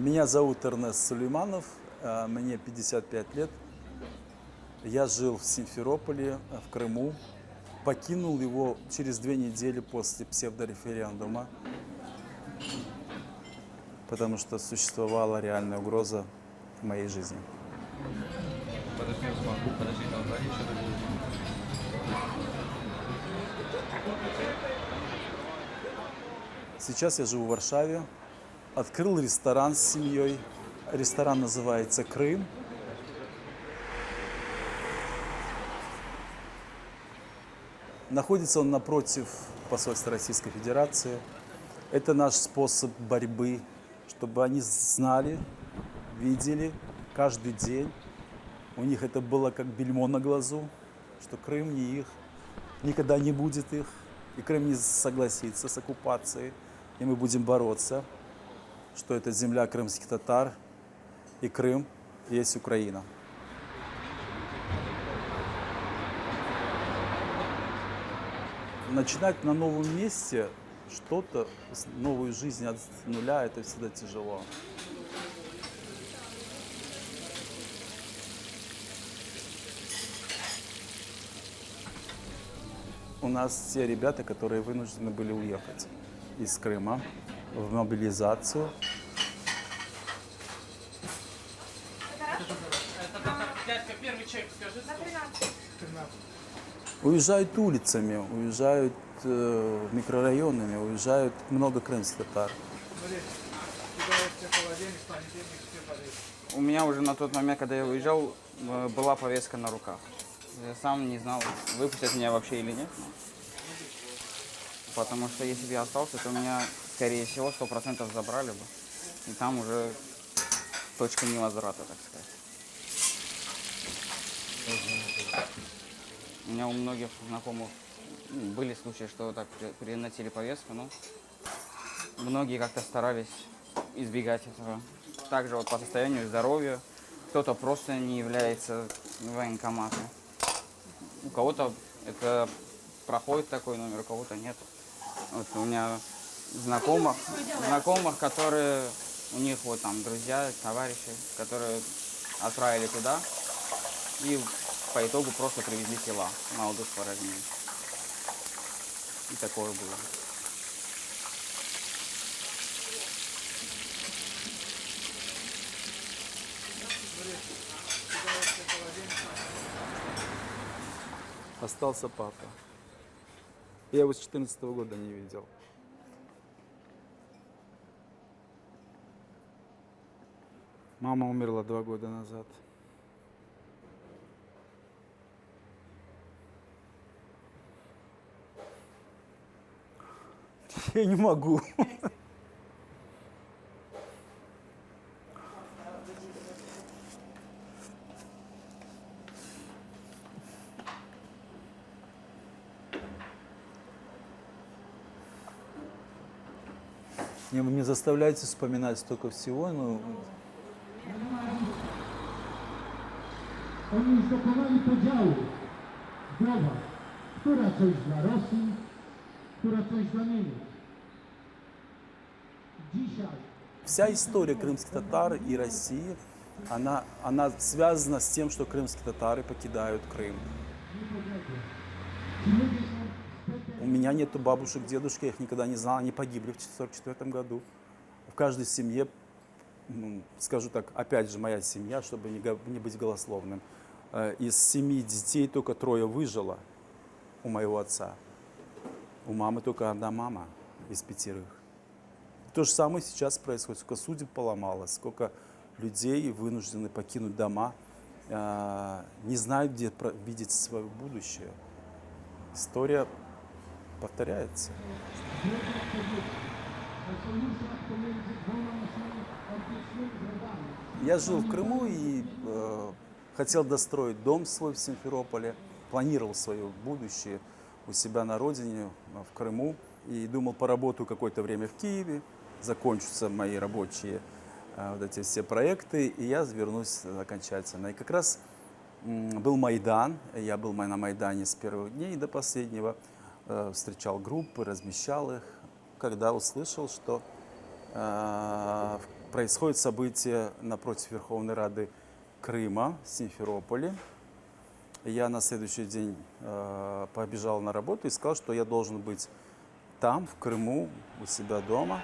Меня зовут Эрнест Сулейманов, мне 55 лет. Я жил в Симферополе, в Крыму. Покинул его через 2 недели после псевдореферендума, потому что существовала реальная угроза моей жизни. Подожди, не смогу, подожди, там сзади что-то будет. Сейчас я живу в Варшаве. Открыл ресторан с семьей. Ресторан называется «Крым». Находится он напротив посольства Российской Федерации. Это наш способ борьбы, чтобы они знали, видели каждый день. У них это было как бельмо на глазу, что Крым не их, никогда не будет их. И Крым не согласится с оккупацией. И мы будем бороться, что это земля крымских татар, и Крым есть Украина. Начинать на новом месте что-то, новую жизнь от нуля, это всегда тяжело. У нас те ребята, которые вынуждены были уехать из Крыма в мобилизацию. Дядька, первый чек, скажи. Уезжают улицами, уезжают микрорайонами, уезжают много крымских татар. У меня уже на тот момент, когда я уезжал, была повестка на руках. Я сам не знал, выпустят меня вообще или нет. Потому что если бы я остался, то меня, скорее всего, 100% забрали бы. И там уже точка невозврата, так сказать. У меня у многих знакомых были случаи, что так переносили повестку, но многие как-то старались избегать этого. Также вот по состоянию здоровья кто-то просто не является военкоматом. У кого-то это проходит такой номер, у кого-то нет. Вот у меня знакомых, которые, у них вот там друзья, товарищи, которые отправили туда и по итогу просто привезли тела молодых парней. И такое было. Остался папа. Я его с 2014 года не видел. Мама умерла 2 года назад. Я не могу. Вы не заставляете вспоминать столько всего, но... Oni już dokonali podziału w głowach, która coś dla Rosji, która coś dla Niemiec. Dzisiaj Вся история крымских татар и России, она связана с тем, что крымские татары покидают Крым. У меня нету бабушек, дедушек, я их никогда не знал, они погибли в 1944 году. В каждой семье, скажу так, опять же, моя семья, чтобы не быть голословным, из 7 детей только 3 выжило у моего отца. У мамы только 1 мама из 5. То же самое сейчас происходит. Сколько судеб поломалось, сколько людей вынуждены покинуть дома, не знают, где видеть свое будущее. История повторяется. Я жил в Крыму и хотел достроить дом свой в Симферополе, планировал свое будущее у себя на родине, в Крыму, и думал, поработаю какое-то время в Киеве, закончатся мои рабочие вот эти все проекты, и я вернусь окончательно. И как раз был Майдан, я был на Майдане с первых дней до последнего, встречал группы, размещал их, когда услышал, что происходит событие напротив Верховной Рады Крыма в Симферополе. Я на следующий день побежал на работу и сказал, что я должен быть там, в Крыму, у себя дома.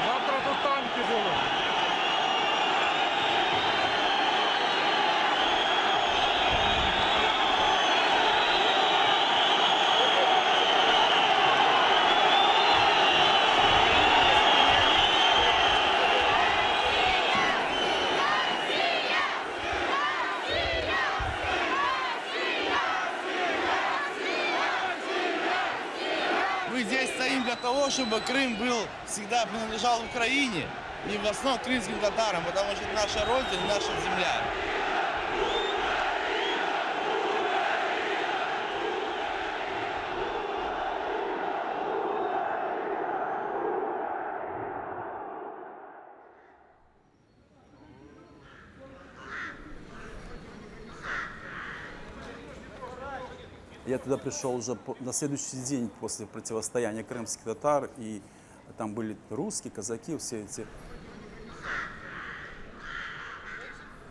Завтра тут танки будут. Мы здесь стоим для того, чтобы Крым всегда принадлежал Украине и в основном крымским татарам, потому что это наша родина, наша земля. Я туда пришел уже на следующий день после противостояния крымских татар, и там были русские, казаки, все эти.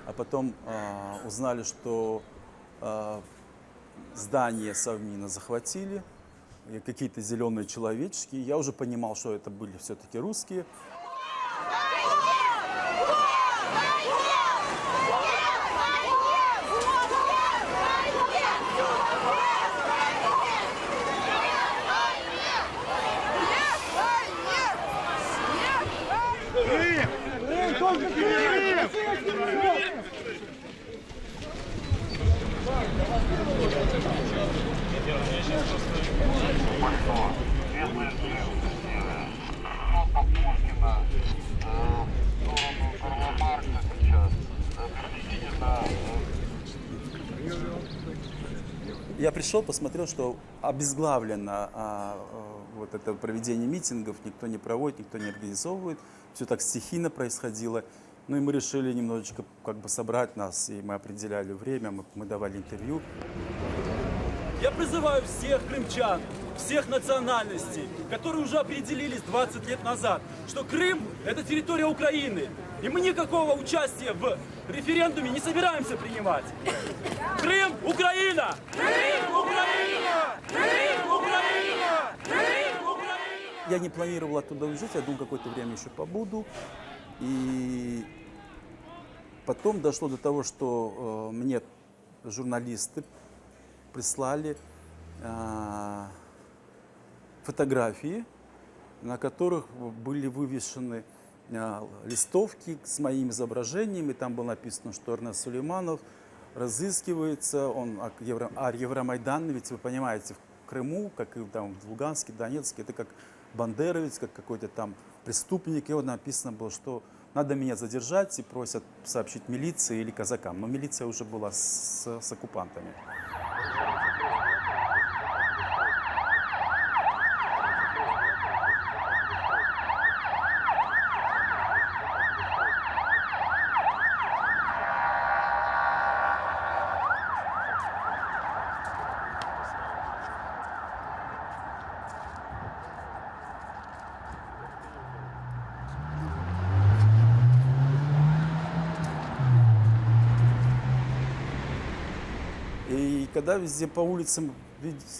А потом узнали, что здание Совмина захватили, и какие-то зеленые человечки. Я уже понимал, что это были все-таки русские. Я пришел, посмотрел, что обезглавлено вот это проведение митингов, никто не проводит, никто не организовывает, все так стихийно происходило. Ну и мы решили немножечко как бы собрать нас, и мы определяли время, мы давали интервью. Я призываю всех крымчан, всех национальностей, которые уже определились 20 лет назад, что Крым – это территория Украины. И мы никакого участия в референдуме не собираемся принимать. Крым – Украина! Крым – Украина! Крым – Украина! Крым – Украина! Я не планировал оттуда уезжать, я думал, какое-то время еще побуду. И потом дошло до того, что мне журналисты прислали фотографии, на которых были вывешены листовки с моим изображением, и там было написано, что Эрнест Сулейманов разыскивается, он Евромайдан, ведь вы понимаете, в Крыму, как и там в Луганске, Донецке, это как бандеровец, как какой-то там преступник, и вот написано было, что надо меня задержать, и просят сообщить милиции или казакам, но милиция уже была с оккупантами. И когда везде по улицам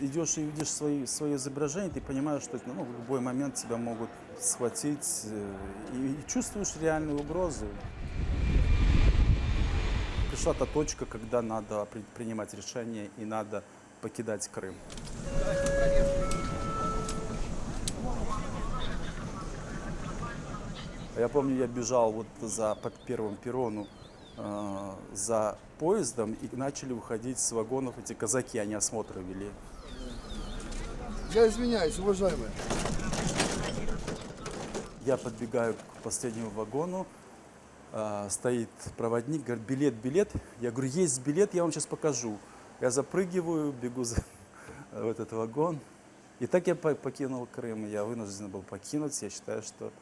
идешь и видишь свое изображение, ты понимаешь, что в любой момент тебя могут схватить, и чувствуешь реальную угрозу. Пришла та точка, когда надо принимать решение и надо покидать Крым. Я помню, я бежал под первым перрону за поездом, и начали выходить с вагонов эти казаки, они осмотры вели. Я извиняюсь, уважаемые. Я подбегаю к последнему вагону, стоит проводник, говорит, билет, билет. Я говорю, есть билет, я вам сейчас покажу. Я запрыгиваю, бегу в этот вагон. И так я покинул Крым. Я вынужден был покинуть. Я считаю, что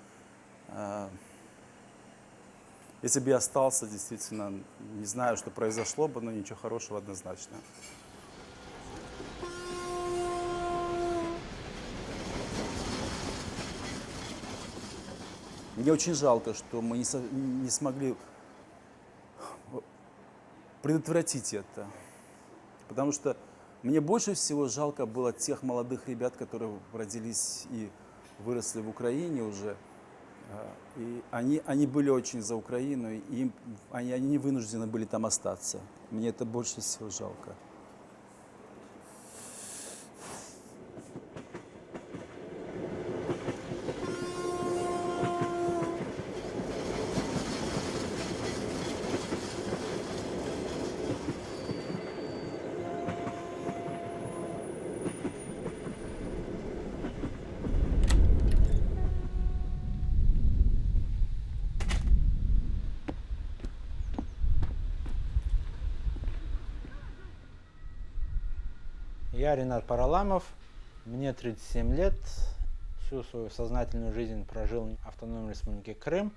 если бы я остался, действительно, не знаю, что произошло бы, но ничего хорошего однозначно. Мне очень жалко, что мы не смогли предотвратить это. Потому что мне больше всего жалко было тех молодых ребят, которые родились и выросли в Украине уже. И они были очень за Украину, и они не вынуждены были там остаться. Мне это больше всего жалко. Я Ренат Параламов, мне 37 лет, всю свою сознательную жизнь прожил в Автономной Республике Крым.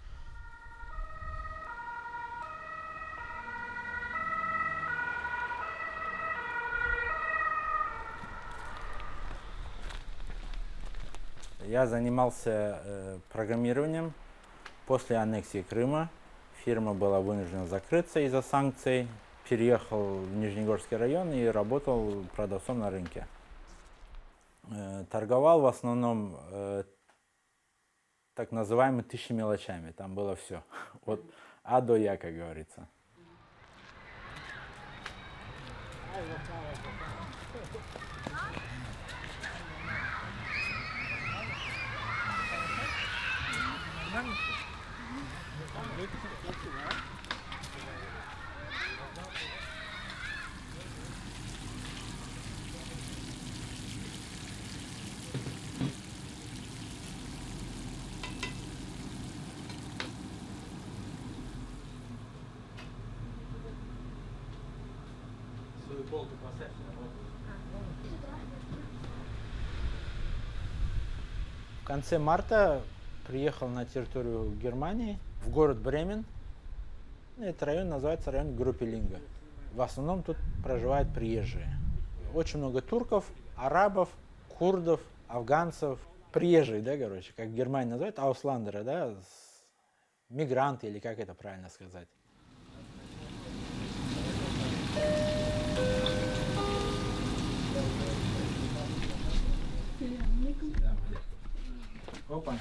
Я занимался программированием после аннексии Крыма. Фирма была вынуждена закрыться из-за санкций. Переехал в Нижнегорский район и работал продавцом на рынке. Торговал в основном так называемыми 1000 мелочами. Там было все. От А до Я, как говорится. В конце марта приехал на территорию Германии, в город Бремен. Этот район называется район Группелинга. В основном тут проживают приезжие. Очень много турков, арабов, курдов, афганцев. Приезжие, да, короче, как в Германии называют, аусландеры, да, мигранты, или как это правильно сказать. Опа.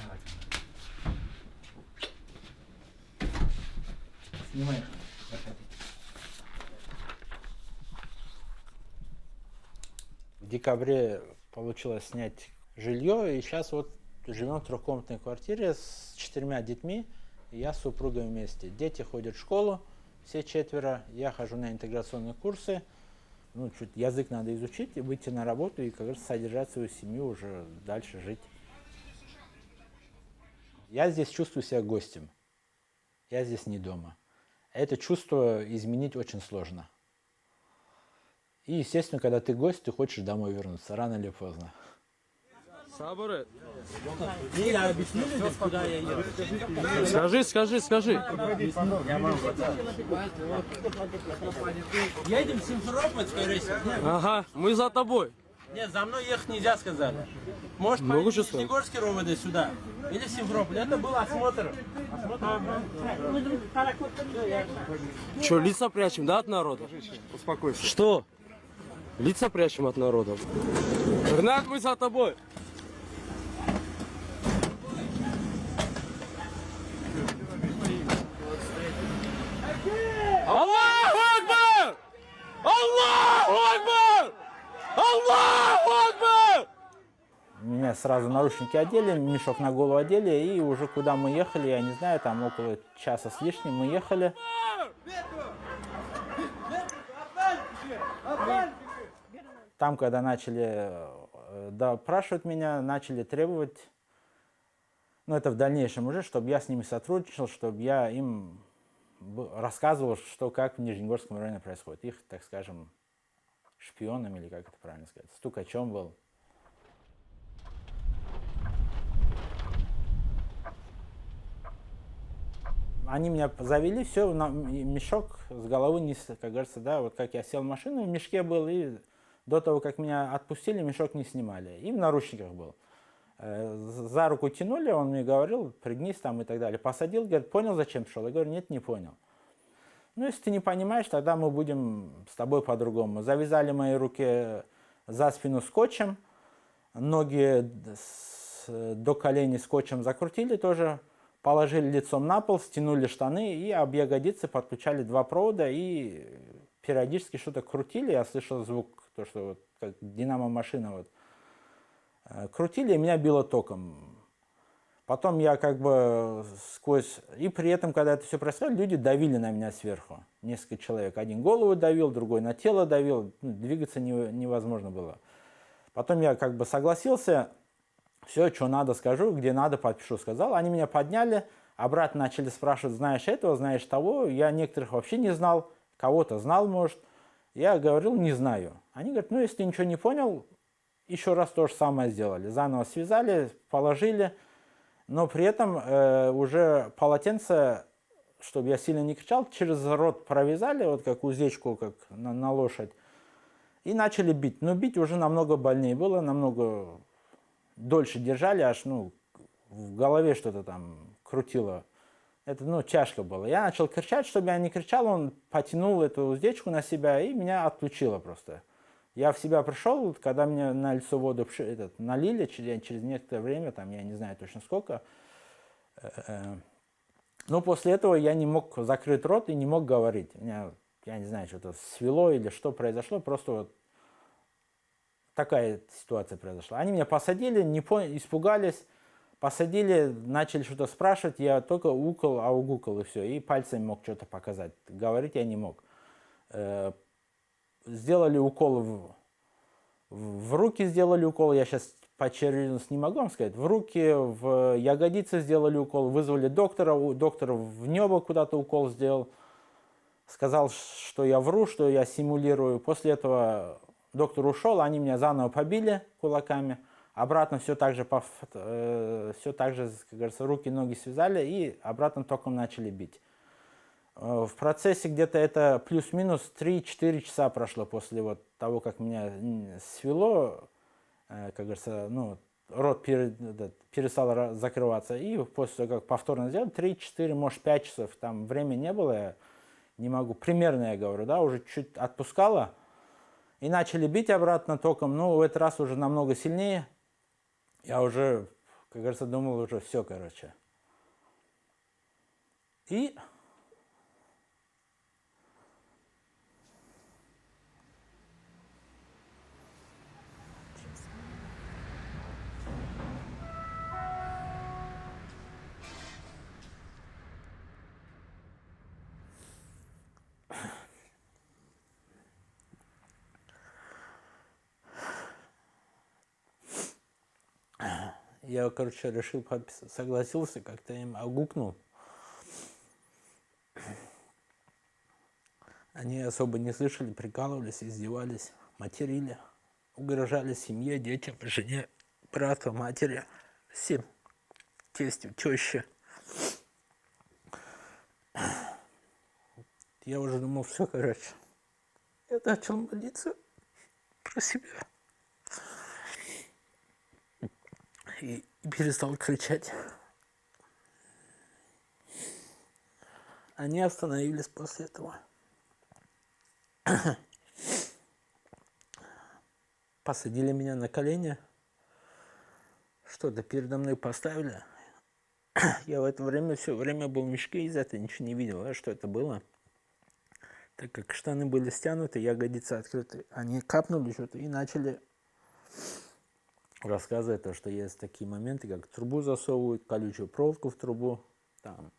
Снимай. В декабре получилось снять жилье, и сейчас вот живем в трехкомнатной квартире с 4 детьми, и я с супругой вместе. Дети ходят в школу, все 4, я хожу на интеграционные курсы. Ну, чуть язык надо изучить, и выйти на работу, и, как говорится, содержать свою семью, уже дальше жить. Я здесь чувствую себя гостем. Я здесь не дома. Это чувство изменить очень сложно. И, естественно, когда ты гость, ты хочешь домой вернуться, рано или поздно. Сабуры. Я объясню людям, куда я еду. Скажи. Едем в Симферополь, скорее всего. Ага, мы за тобой. Нет, за мной ехать нельзя, сказали. Может, Много поедем в часов? Нижнегорский ровно сюда. Или в Симферополь. Это был осмотр. Че, лица прячем, да, от народа? Успокойся. Что? Лица прячем от народа. Ренат, мы за тобой. Аллаху Акбар! Аллаху Акбар! Аллаху Акбар! Меня сразу наручники одели, мешок на голову одели, и уже куда мы ехали, я не знаю, там около часа с лишним мы ехали. Там, когда начали допрашивать меня, начали требовать, ну это в дальнейшем уже, чтобы я с ними сотрудничал, чтобы я им рассказывал, что как в Нижнегорском районе происходит. Их, так скажем, шпионом, или как это правильно сказать, стукачом был. Они меня завели, все, мешок с головы низ, как говорится, да, вот как я сел в машину, в мешке был, и до того, как меня отпустили, мешок не снимали, и в наручниках был. За руку тянули, он мне говорил, пригнись там и так далее. Посадил, говорит, понял, зачем пришел? Я говорю, нет, не понял. Ну, если ты не понимаешь, тогда мы будем с тобой по-другому. Завязали мои руки за спину скотчем, ноги до коленей скотчем закрутили тоже, положили лицом на пол, стянули штаны и об ягодицы подключали 2 провода и периодически что-то крутили. Я слышал звук, то, что вот, как динамо-машина вот, крутили, и меня било током. Потом я как бы сквозь... И при этом, когда это все происходило, люди давили на меня сверху. Несколько человек. Один голову давил, другой на тело давил. Ну, двигаться невозможно было. Потом я как бы согласился. Все, что надо, скажу, где надо, подпишу, сказал. Они меня подняли, обратно начали спрашивать, знаешь этого, знаешь того. Я некоторых вообще не знал, кого-то знал, может. Я говорил, не знаю. Они говорят, ну, если ты ничего не понял, еще раз то же самое сделали. Заново связали, положили. Но при этом уже полотенце, чтобы я сильно не кричал, через рот провязали, вот как уздечку, как на лошадь. И начали бить. Но бить уже намного больнее было, намного... Дольше держали, аж, ну, в голове что-то там крутило. Это, ну, тяжко было. Я начал кричать, чтобы я не кричал, он потянул эту уздечку на себя и меня отключило просто. Я в себя пришел, когда мне на лицо воду налили через некоторое время, там, я не знаю точно сколько. Но после этого я не мог закрыть рот и не мог говорить. Меня, я не знаю, что-то свело или что произошло, просто вот такая ситуация произошла. Они меня посадили, испугались, посадили, начали что-то спрашивать, я только укол, аугукал и все, и пальцами мог что-то показать. Говорить я не мог. Сделали укол в руки, сделали укол, я сейчас по чернильности не могу вам сказать, в руки, в ягодицы сделали укол, вызвали доктора, доктор в небо куда-то укол сделал, сказал, что я вру, что я симулирую. После этого доктор ушел, они меня заново побили кулаками, обратно все так же, как говорится, руки, ноги связали и обратно током начали бить. В процессе где-то это плюс-минус 3-4 часа прошло после вот того, как меня свело, как говорится, ну, рот перестал закрываться. И после того, как повторно сделали, 3-4, может 5 часов, там времени не было, я не могу, примерно я говорю, да, уже чуть отпускало. И начали бить обратно током, ну, в этот раз уже намного сильнее. Я уже, как говорится, думал, уже все, короче. И... Я, короче, решил подписать, согласился, как-то им огукнул. Они особо не слышали, прикалывались, издевались, материли, угрожали семье, детям, жене, брату, матери, всем, тестю, теще. Я уже думал, все, короче. Я начал молиться про себя. И перестал кричать. Они остановились после этого. Посадили меня на колени. Что-то передо мной поставили. Я в это время все время был в мешке, из этого ничего не видел, что это было. Так как штаны были стянуты, ягодицы открыты. Они капнули что-то и начали... рассказывает то, что есть такие моменты, как трубу засовывают, колючую проволоку в трубу, там,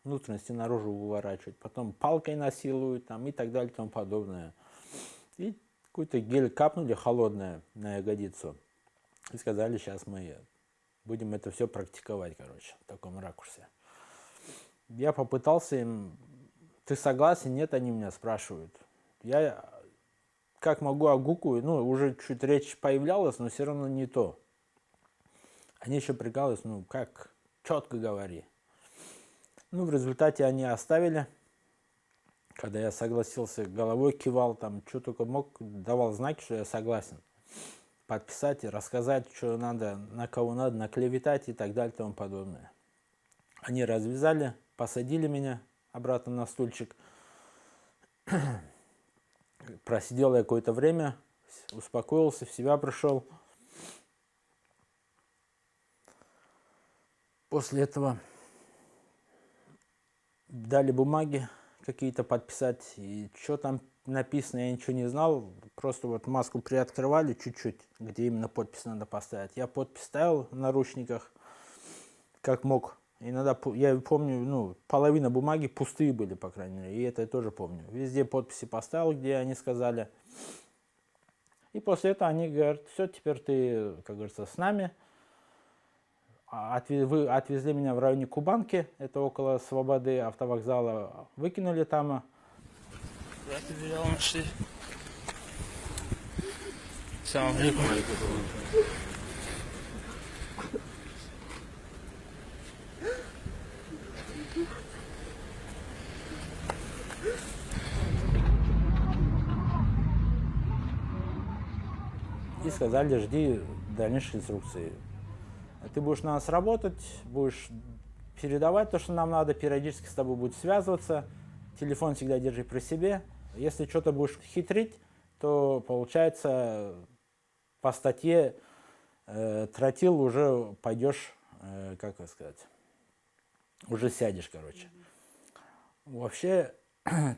внутренности наружу выворачивают, потом палкой насилуют, там, и так далее, и тому подобное. И какой-то гель капнули холодное на ягодицу. И сказали, сейчас мы будем это все практиковать, короче, в таком ракурсе. Я попытался им, ты согласен, нет, они меня спрашивают. Я как могу огукую, ну, уже чуть речь появлялась, но все равно не то. Они еще прикалывались, ну, как, четко говори. Ну, в результате они оставили. Когда я согласился, головой кивал, там, что только мог, давал знаки, что я согласен. Подписать и рассказать, что надо, на кого надо, наклеветать и так далее и тому подобное. Они развязали, посадили меня обратно на стульчик. Просидел я какое-то время, успокоился, в себя пришел. После этого дали бумаги какие-то подписать, и что там написано, я ничего не знал, просто вот маску приоткрывали чуть-чуть, где именно подпись надо поставить. Я подпись ставил в наручниках, как мог. Иногда, я помню, ну, половина бумаги пустые были, по крайней мере, и это я тоже помню. Везде подписи поставил, где они сказали. И после этого они говорят, все, теперь ты, как говорится, с нами. Вы отвезли меня в районе Кубанки, это около Свободы, автовокзала, выкинули там. Я тебе взял, нашли. Салам алейкум. И сказали, жди дальнейшей инструкции. Ты будешь на нас работать, будешь передавать то, что нам надо, периодически с тобой будут связываться, телефон всегда держи при себе. Если что-то будешь хитрить, то получается по статье тротил уже пойдешь, как сказать, уже сядешь, короче. Вообще,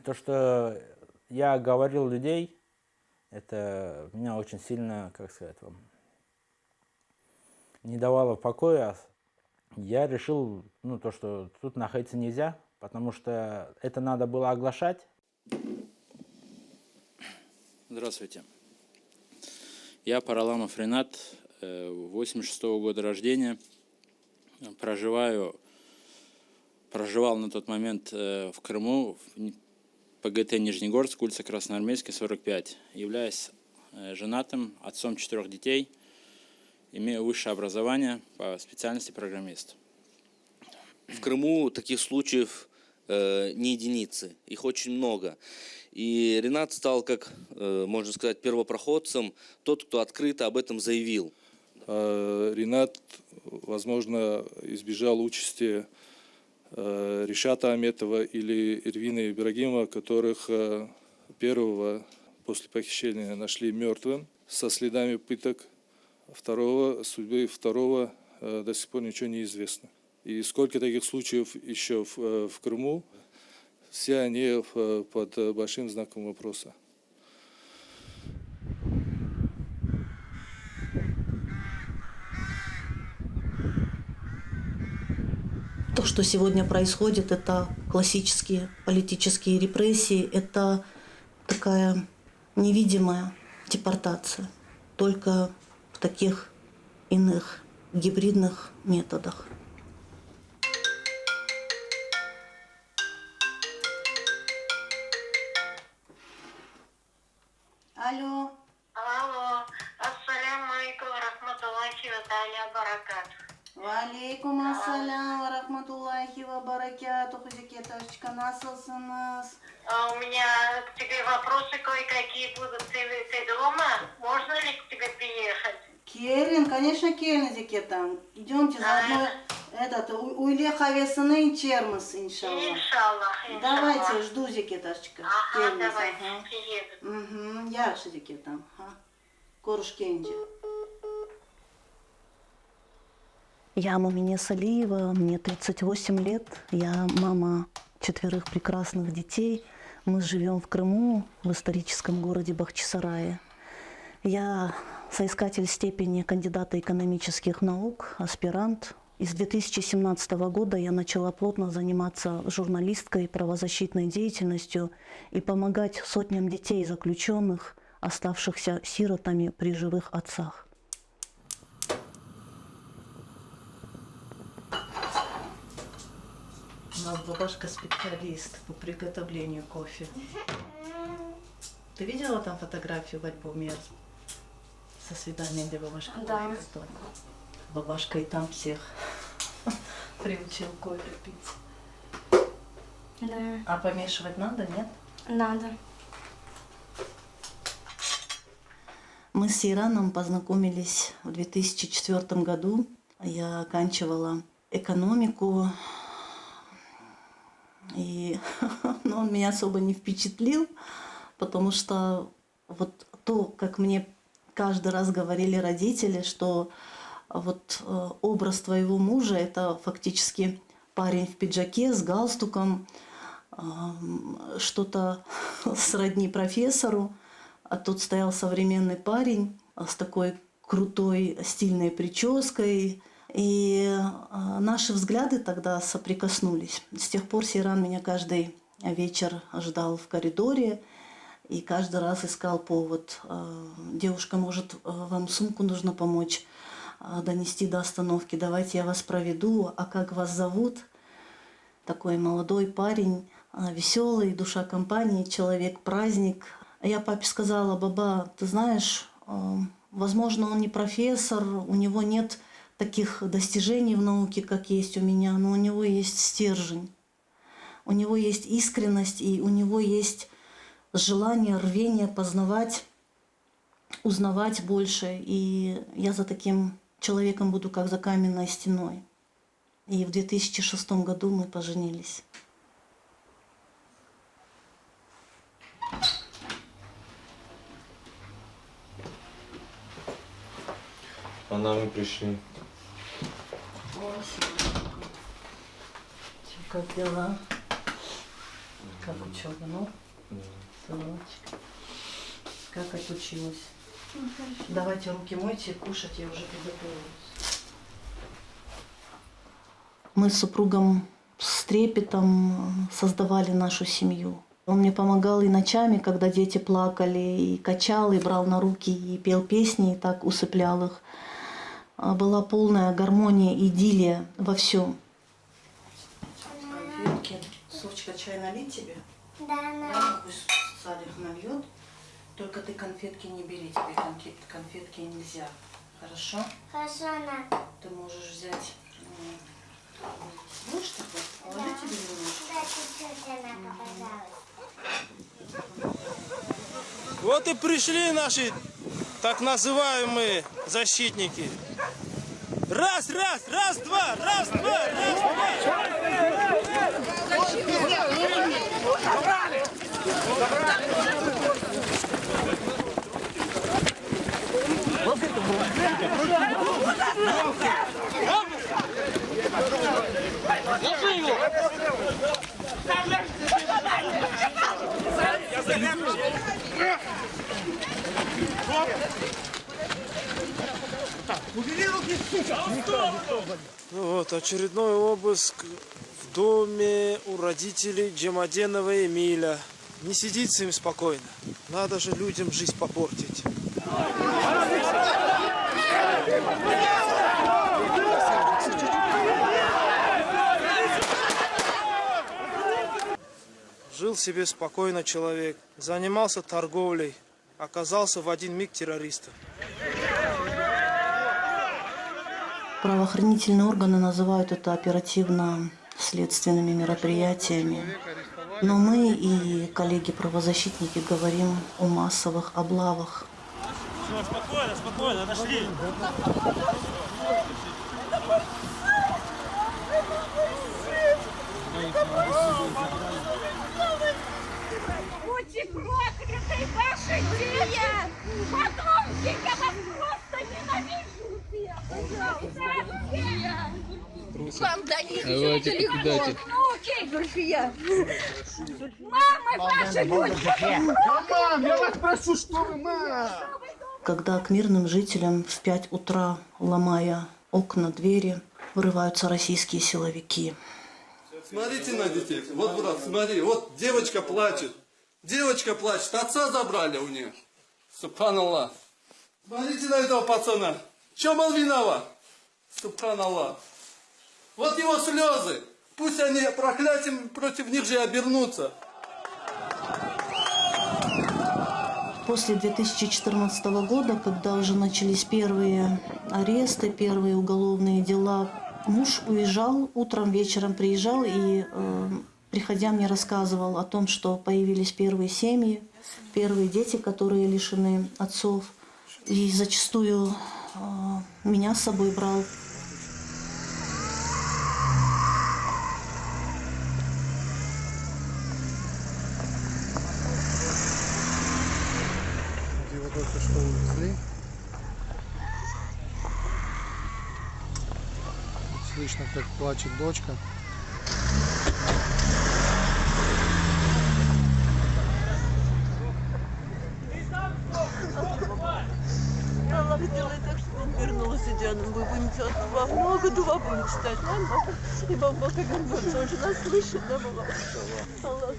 то, что я говорил людей, это меня очень сильно, как сказать вам, не давало покоя. Я решил, ну, то, что тут находиться нельзя, потому что это надо было оглашать. Здравствуйте. Я Параламов Ренат, 86-го года рождения. Проживал на тот момент в Крыму, в ПГТ Нижнегорск, улица Красноармейская, 45. Являюсь женатым, отцом 4 детей. Имею высшее образование по специальности программист. В Крыму таких случаев не единицы, их очень много. И Ренат стал, как можно сказать, первопроходцем, тот, кто открыто об этом заявил. Ренат, возможно, избежал участи Ришата Аметова или Ирвины Ибрагимова, которых первого после похищения нашли мертвым со следами пыток. Судьбы второго до сих пор ничего не известно. И сколько таких случаев еще в Крыму, все они под большим знаком вопроса. То, что сегодня происходит, это классические политические репрессии, это такая невидимая депортация, только в таких иных гибридных методах. Алло. Алло. Ассаляму алейкум ва рахматуллахи ва тааля баракат. Ва алейкум ассалям ва рахматуллахи ва баракатуху, Зекетовичка, насылсыныз. У меня к тебе вопросы кое-какие будут. Ты дома? Можно ли к тебе приехать? Келин, конечно, келин, Зекетам. Идемте заодно уйле хавесыны чермыс, иншаллах. Иншаллах. Давайте, жду, Зекетовичка. Ага, давай, приеду. Угу, яши, Зекетам. Корушкенде. Я Мумине Салиева, мне 38 лет. Я мама 4 прекрасных детей. Мы живем в Крыму, в историческом городе Бахчисарае. Я соискатель степени кандидата экономических наук, аспирант. И с 2017 года я начала плотно заниматься журналисткой, правозащитной деятельностью и помогать сотням детей заключенных, оставшихся сиротами при живых отцах. У нас бабушка специалист по приготовлению кофе. Ты видела там фотографию в альбоме со свиданием, где бабушка Да. кофе готовит? Бабушка и там всех приучил кофе пить. Да. А помешивать надо, нет? Надо. Мы с Ираном познакомились в 2004 году. Я оканчивала экономику, и он меня особо не впечатлил, потому что вот то, как мне каждый раз говорили родители, что вот образ твоего мужа – это фактически парень в пиджаке с галстуком, что-то сродни профессору, а тут стоял современный парень с такой крутой стильной прической. И наши взгляды тогда соприкоснулись. С тех пор Сейран меня каждый вечер ждал в коридоре и каждый раз искал повод. Девушка, может, вам сумку нужно помочь донести до остановки? Давайте я вас проведу. А как вас зовут? Такой молодой парень, веселый, душа компании, человек-праздник. Я папе сказала: баба, ты знаешь, возможно, он не профессор, у него нет таких достижений в науке, как есть у меня, но у него есть стержень, у него есть искренность, и у него есть желание, рвение познавать, узнавать больше. И я за таким человеком буду как за каменной стеной. И в 2006 году мы поженились. А нам мы пришли. Как дела? Как учеба? Ну, сыночек. Как отучилась? Давайте руки мойте, кушать я уже приготовилась. Мы с супругом с трепетом создавали нашу семью. Он мне помогал и ночами, когда дети плакали, и качал, и брал на руки, и пел песни, и так усыплял их. Была полная гармония, идиллия во всем. Конфетки. Сучка, чай налить тебе? Да, Пусть Салих нальет. Только ты конфетки не бери, тебе конфетки нельзя. Хорошо? Хорошо, на. Ты можешь взять... Будешь такой? Положи тебе немножко. Да, чуть-чуть она показалась. Вот и пришли наши так называемые защитники. Раз, раз, раз, два, раз, два, раз, два. Вот очередной обыск в доме у родителей Джемаденова Эмиля. Не сидится им спокойно. Надо же людям жизнь попортить. Жил себе спокойно человек, занимался торговлей, оказался в один миг террористом. Правоохранительные органы называют это оперативно-следственными мероприятиями. Но мы и коллеги-правозащитники говорим о массовых облавах. Все, спокойно, спокойно, отошли. Будьте прокляты ваши дети! Потомки, я вас просто ненавижу! Пожалуйста! Вам до них еще далеко! Внуки! Только я! Мама, ваши дочки! Мам, я вас прошу, что вы, мам! Когда к мирным жителям в 5 утра, ломая окна, двери, врываются российские силовики. Смотрите на детей. Вот, брат, смотри, вот девочка плачет. Девочка плачет, отца забрали у нее. Субханаллах. Смотрите на этого пацана. Чем он виноват? Субханаллах. Вот его слезы. Пусть они проклятием против них же обернутся. После 2014 года, когда уже начались первые аресты, первые уголовные дела, муж уезжал, утром, вечером приезжал и, приходя, мне рассказывал о том, что появились первые семьи, первые дети, которые лишены отцов. И зачастую меня с собой брал. Его только что увезли. Слышно, как плачет дочка. Аллах сделай так, чтобы он вернулся, Диана. Мы будем делать много дуа будем читать. Ладно? И бабака вернется. Он же нас слышит, да, баба? Аллах.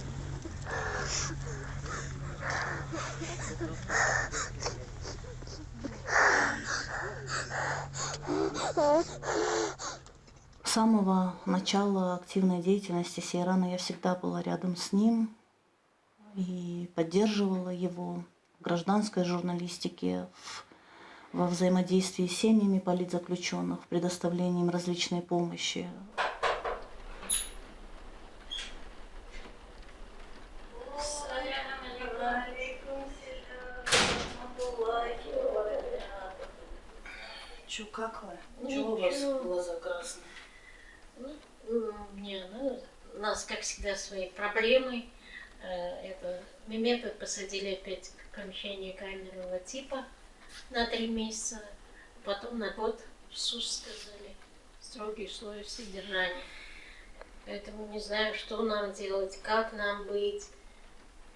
С самого начала активной деятельности Сейрана я всегда была рядом с ним и поддерживала его в гражданской журналистике, во взаимодействии с семьями политзаключенных, в предоставлении им различной помощи. Чё, как вы? Чего у вас глаза красные? У нас, как всегда, свои проблемы. Мемету посадили опять к помещению камерного типа на 3 месяца. Потом на год в СУС сказали. Строгие условия содержания. Поэтому не знаю, что нам делать, как нам быть,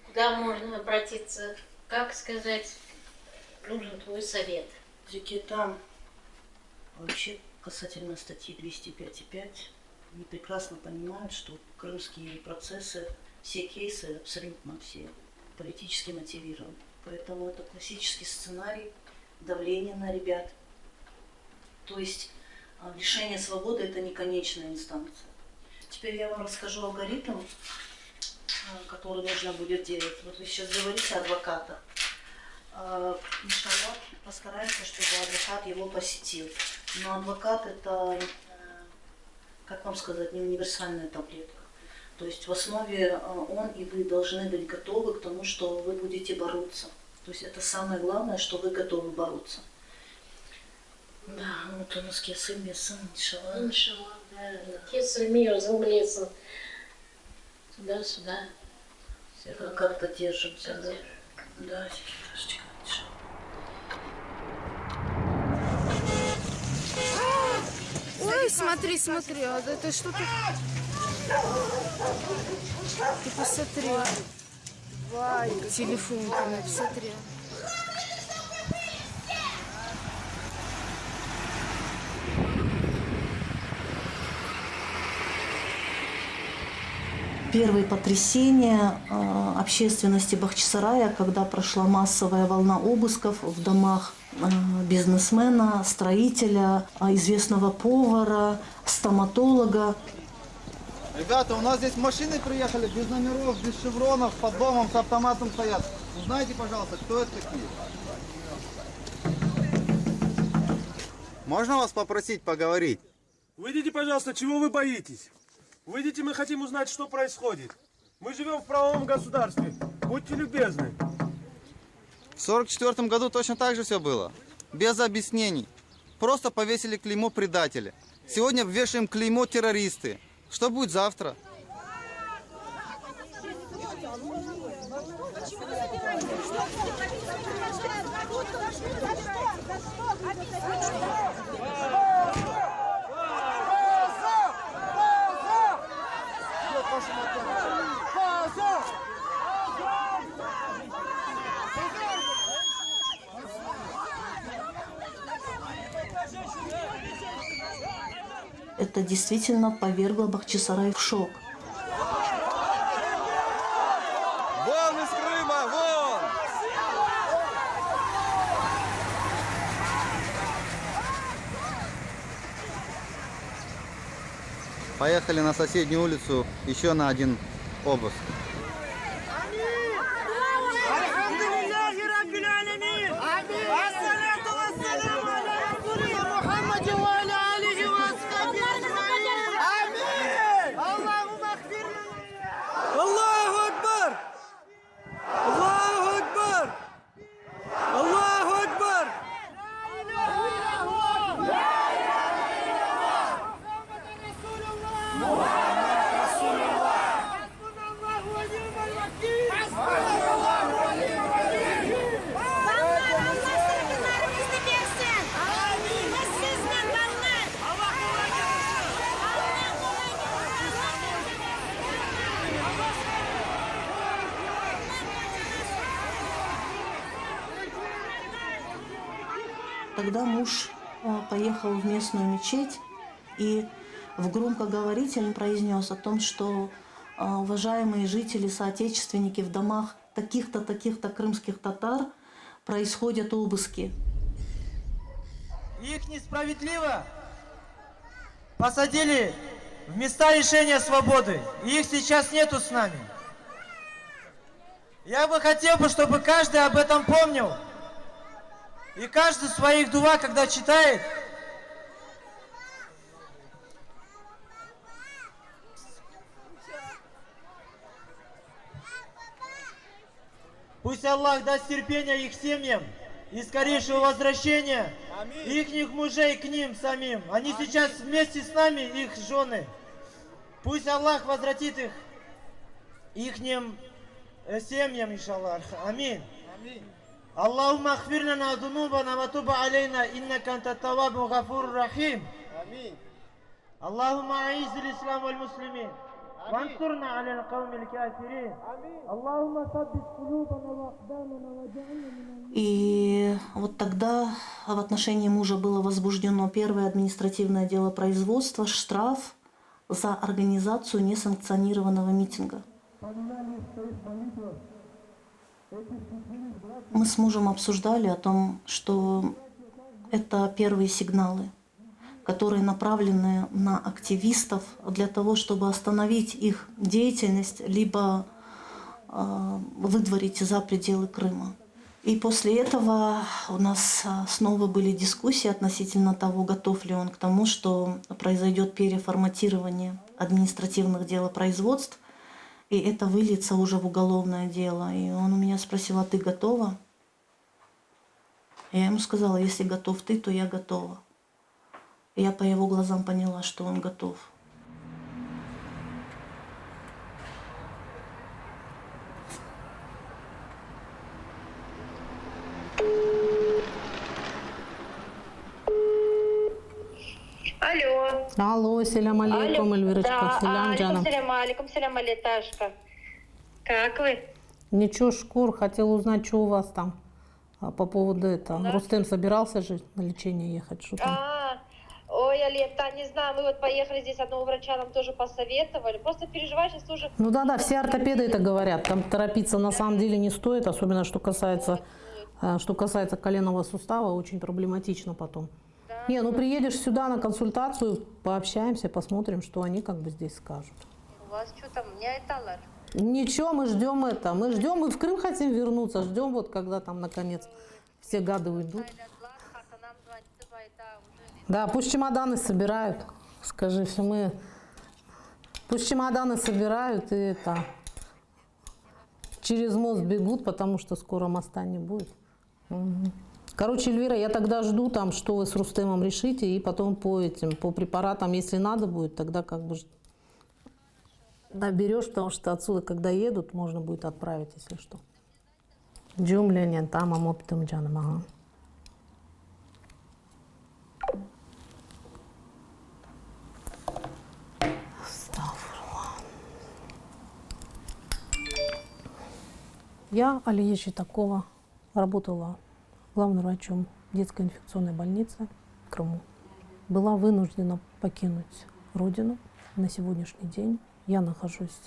куда можно обратиться, как сказать. Нужен твой совет. Там вообще касательно статьи 205.5 они прекрасно понимают, что крымские процессы, все кейсы, абсолютно все, политически мотивированы. Поэтому это классический сценарий давления на ребят. То есть лишение свободы – это не конечная инстанция. Теперь я вам расскажу алгоритм, который нужно будет делать. Вот вы сейчас говорите о адвокатах. Иншаллах, постараемся, чтобы адвокат его посетил. Но адвокат – это, как вам сказать, не универсальная таблетка. То есть в основе он и вы должны быть готовы к тому, что вы будете бороться. То есть это самое главное, что вы готовы бороться. Да, вот у нас кесыль месяц, иншаллах. Иншаллах, да. Кесыль мир, замлесен. Туда-сюда. Как-то держимся, да? Да, секундочку. Ой, смотри, смотри, а это что-то... Ты посмотри. Телефон, ты посмотри. Первые потрясения общественности Бахчисарая, когда прошла массовая волна обысков в домах бизнесмена, строителя, известного повара, стоматолога. Ребята, у нас здесь машины приехали без номеров, без шевронов, под домом с автоматом стоят. Узнайте, пожалуйста, кто это такие? Можно вас попросить поговорить? Выйдите, пожалуйста, чего вы боитесь? Выйдите, мы хотим узнать, что происходит. Мы живем в правовом государстве. Будьте любезны. В 1944 году точно так же все было. Без объяснений. Просто повесили клеймо предателя. Сегодня вешаем клеймо террористы. Что будет завтра? Это действительно повергло Бахчисарай в шок. Вон из Крыма, вон! Поехали на соседнюю улицу еще на один обыск. Тогда муж поехал в местную мечеть и в громкоговоритель произнес о том, что уважаемые жители, соотечественники, в домах таких-то, таких-то крымских татар происходят обыски. Их несправедливо посадили в места лишения свободы, и их сейчас нету с нами. Я бы хотел, чтобы каждый об этом помнил, и каждый в своих дуа, когда читает, пусть Аллах даст терпения их семьям и скорейшего возвращения их мужей к ним самим. Они сейчас вместе с нами, их жены. Пусть Аллах возвратит их ихним семьям, иншаллах. Амин. Аллахумма ахфир лана дунубана ва туб алейна иннака анта таввабу гафур рахим. Амин. Аллахумма аиз ал-ислам валь-муслимин. وانصرنا على القوم الكافرين اللهم ثبت قلوبنا واقدامنا واجعلنا من. И вот тогда в отношении мужа было возбуждено первое административное дело производства, штраф за организацию несанкционированного митинга. Мы с мужем обсуждали о том, что это первые сигналы, которые направлены на активистов для того, чтобы остановить их деятельность, либо выдворить за пределы Крыма. И после этого у нас снова были дискуссии относительно того, готов ли он к тому, что произойдет переформатирование административных делопроизводств, и это выльется уже в уголовное дело. И он у меня спросил: а ты готова? Я ему сказала: если готов ты, то я готова. Я по его глазам поняла, что он готов. Алло. Алло, селям алейкум, Эльвирочка. Да, Селям, Джанам. алейкум, селям, Алиташка. Как вы? Ничего, Шкур, хотел узнать, что у вас там по поводу этого. Да. Рустем собирался же на лечение ехать, что там? Ой, Алета, не знаю, мы вот поехали здесь, одного врача нам тоже посоветовали. Просто переживаю, сейчас тоже... Ну да, все ортопеды это говорят. Там торопиться на самом деле не стоит, особенно что касается коленного сустава, очень проблематично потом. Да. Не, ну приедешь сюда на консультацию, пообщаемся, посмотрим, что они как бы здесь скажут. У вас что там, не айталар? Ничего, мы ждем это. Мы в Крым хотим вернуться, ждем вот когда там наконец все гады уйдут. Да, пусть чемоданы собирают. Скажи, все пусть чемоданы собирают и это через мост бегут, потому что скоро моста не будет. Угу. Короче, Эльвира, я тогда жду там, что вы с Рустемом решите, и потом по препаратам, если надо будет, тогда как бы наберешь, потому что отсюда, когда едут, можно будет отправить, если что. Джумля, там, амопитом джаном, ага. Я, Алия Щитакова, работала главным врачом детской инфекционной больницы в Крыму. Была вынуждена покинуть родину. На сегодняшний день я нахожусь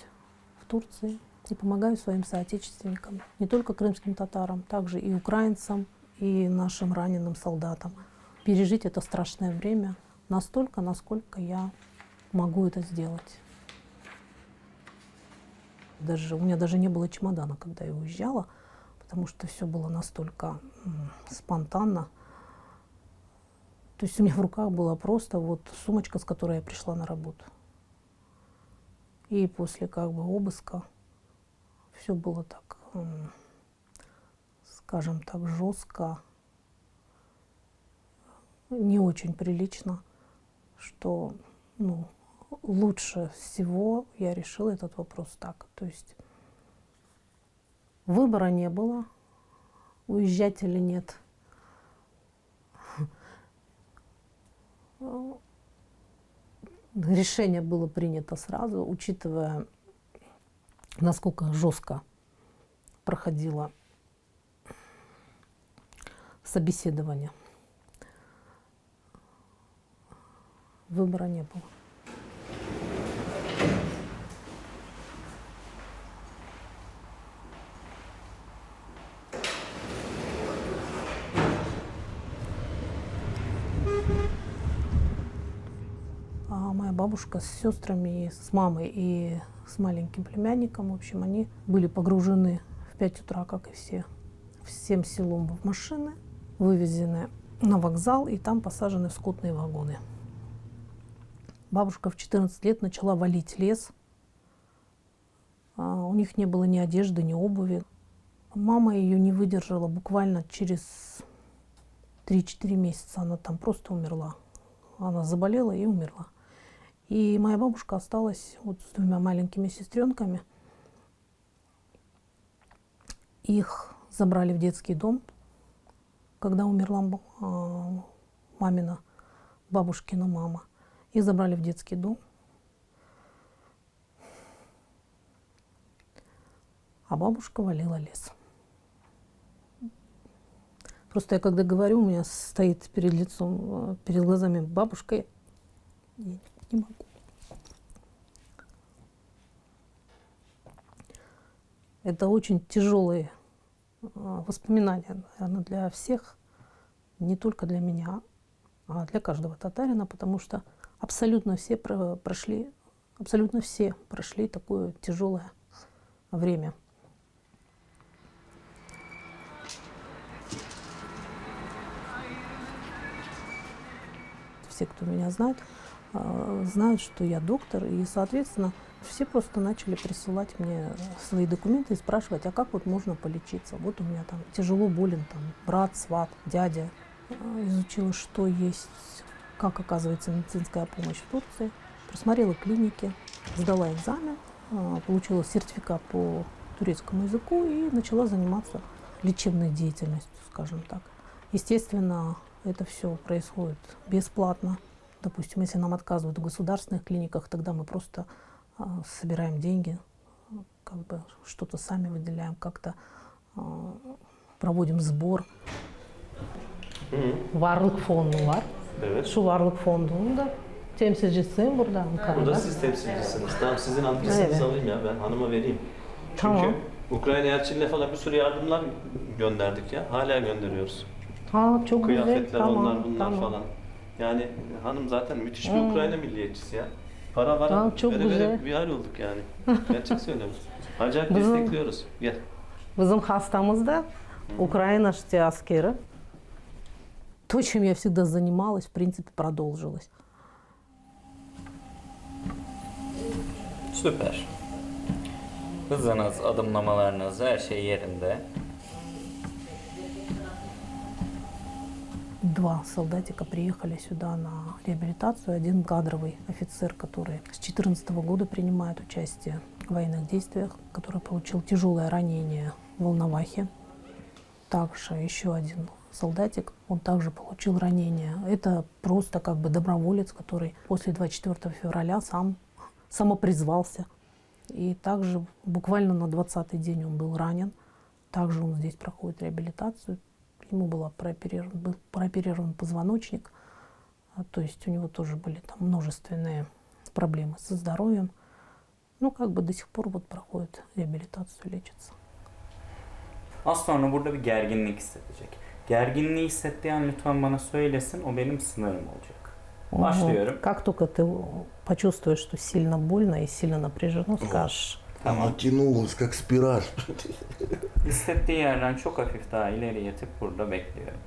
в Турции и помогаю своим соотечественникам, не только крымским татарам, также и украинцам, и нашим раненым солдатам, пережить это страшное время настолько, насколько я могу это сделать. У меня даже не было чемодана, когда я уезжала, потому что все было настолько спонтанно. То есть у меня в руках была просто вот сумочка, с которой я пришла на работу. И после как бы обыска все было так, скажем так, жестко, не очень прилично, что, лучше всего я решила этот вопрос так. То есть выбора не было, уезжать или нет. Решение было принято сразу, учитывая, насколько жестко проходило собеседование. выбора не было. А моя бабушка с сестрами, с мамой и с маленьким племянником, в общем, они были погружены в 5 утра, как и все, всем селом в машины, вывезены на вокзал и там посажены в скотные вагоны. Бабушка в 14 лет начала валить лес. У них не было ни одежды, ни обуви. Мама ее не выдержала, буквально через 3-4 месяца она там просто умерла. Она заболела и умерла. И моя бабушка осталась вот с 2 маленькими сестренками. Их забрали в детский дом, когда умерла мамина, бабушкина мама. Их забрали в детский дом. А бабушка валила лес. Просто я когда говорю, у меня стоит перед лицом, перед глазами бабушка, я не могу. Это очень тяжелые воспоминания, наверное, для всех, не только для меня, а для каждого татарина, потому что абсолютно все прошли такое тяжелое время. Все, кто меня знает, знают, что я доктор, и, соответственно, все просто начали присылать мне свои документы и спрашивать, а как вот можно полечиться? Вот у меня там тяжело болен там брат, сват, дядя. Изучила, что есть, как оказывается медицинская помощь в Турции, просмотрела клиники, сдала экзамен, получила сертификат по турецкому языку и начала заниматься лечебной деятельностью, скажем так. Естественно, это все происходит бесплатно. Допустим, если нам отказывают в государственных клиниках, тогда мы просто собираем деньги, как бы что-то сами выделяем, как-то проводим сбор. Varlık fonu var. Evet. Şu varlık fonunda temsilcisiyim burada Ankara'da. Burada siz temsilcisiniz. Tamam, sizin adresinizi Evet. alayım ya, ben hanıma vereyim. Çünkü Tamam. Ukrayna elçiliğine falan bir sürü yardımlar gönderdik ya. Hala gönderiyoruz. Ha, çok güzel. Kıyafetler, Tamam, onlar bunlar tamam. falan. Yani hanım zaten müthiş bir Ukrayna milliyetçisi ya. Para var. Tamam, çok vere güzel. vere bir hal olduk yani. Gerçek söylüyorum. Acayip Bizim- destekliyoruz. Gel. Bizim hastamız da украинские askeri. То, чем я всегда занималась, в принципе, продолжилось. Süper. Hızınız, adımlamalarınız, her şey yerinde. 2 солдатика приехали сюда на реабилитацию. Один кадровый офицер, который с 2014 года принимает участие в военных действиях, который получил тяжелое ранение в Волновахе. Также еще один солдатик, он также получил ранение. Это просто как бы доброволец, который после 24 февраля самопризвался. И также буквально на 20-й день он был ранен. Также он здесь проходит реабилитацию. Ему был прооперирован позвоночник. То есть у него тоже были там множественные проблемы со здоровьем. Ну, как бы до сих пор вот проходит реабилитацию, лечится. Az sonra burada bir gerginlik hissedecek. Gerginliği hissettiği an lütfen bana söylesin, o benim sınırım olacak. Başlıyorum. Как только ты почувствуешь, что сильно больно и сильно напряжено, скажешь. Tamam. Натянулась, как спираль. Hissettiği yerden çok hafif daha ileri yatıp burada bekliyorum.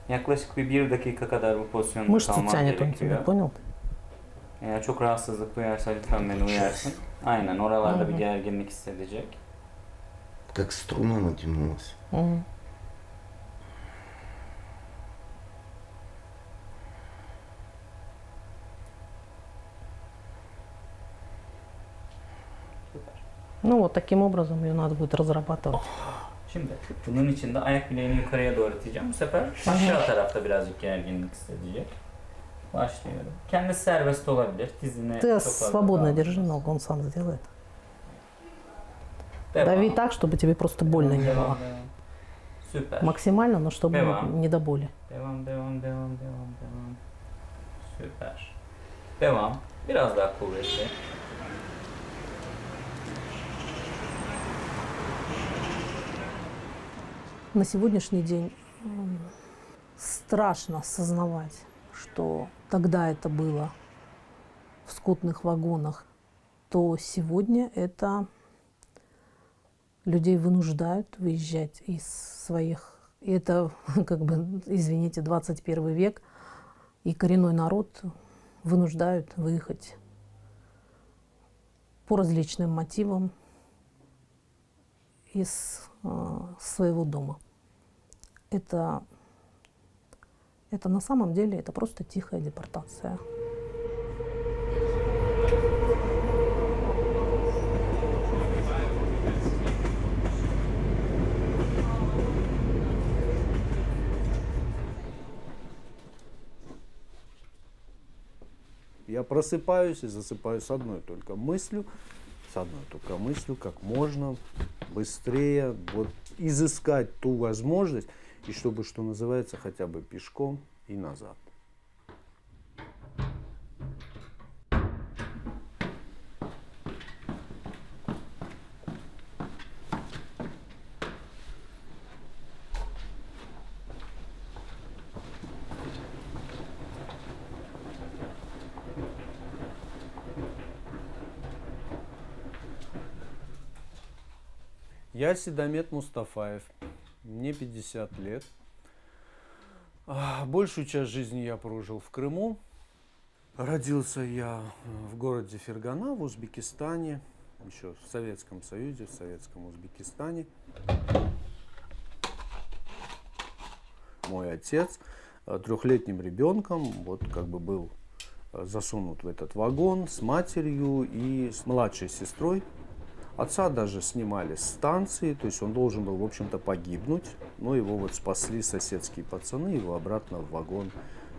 Yaklaşık bir dakika kadar bu pozisyonda Мышцы kalmam тянет он тебе, gerekiyor. понял? Eğer çok rahatsızlık duyarsa lütfen beni uyarsın. Aynen, oralarda bir gerginlik hissedecek. Как струна натянулась. Ну вот таким образом ее надо будет разрабатывать. Şimdi bunun için de ayak bileğini yukarıya doğru iteceğim. Bu sefer aşağı tarafta birazcık gerginlik hissedecek. Başlıyorum. Kendisi serbest olabilir. Dizini Ты çok fazla свободно kaldır. держи ногу, он сам сделает. Devam. Дави так, чтобы тебе просто больно не было. Devam. Süper. Максимально, но чтобы Devam. не до боли. Devam. Süper. Devam. Biraz daha kuvvetli. На сегодняшний день страшно осознавать, что тогда это было в скотных вагонах, то сегодня это людей вынуждают выезжать из своих... И это, как бы, извините, 21 век, и коренной народ вынуждают выехать по различным мотивам из своего дома. Это на самом деле это просто тихая депортация. Я просыпаюсь и засыпаю с одной только мыслью, как можно быстрее вот изыскать ту возможность, и чтобы, что называется, хотя бы пешком и назад. Я Седамет Мустафаев, мне 50 лет. Большую часть жизни я прожил в Крыму. Родился я в городе Фергана в Узбекистане, еще в Советском Союзе, в Советском Узбекистане. Мой отец трехлетним ребенком вот как бы был засунут в этот вагон с матерью и с младшей сестрой. Отца даже снимали с станции, то есть он должен был, в общем-то, погибнуть, но его вот спасли соседские пацаны, его обратно в вагон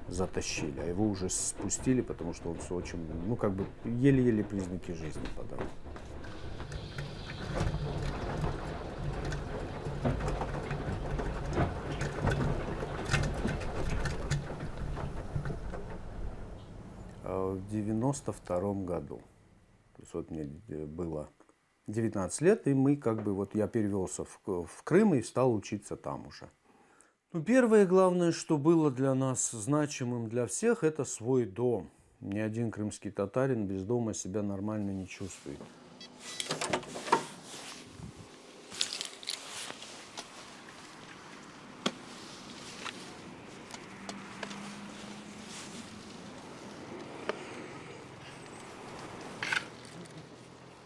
затащили, а его уже спустили, потому что он все очень, ну, как бы, еле-еле признаки жизни подал. В 92-м году, то есть вот мне было 19 лет, и мы как бы, вот я перевелся в Крым и стал учиться там уже. Ну, первое главное, что было для нас значимым для всех, это свой дом. Ни один крымский татарин без дома себя нормально не чувствует.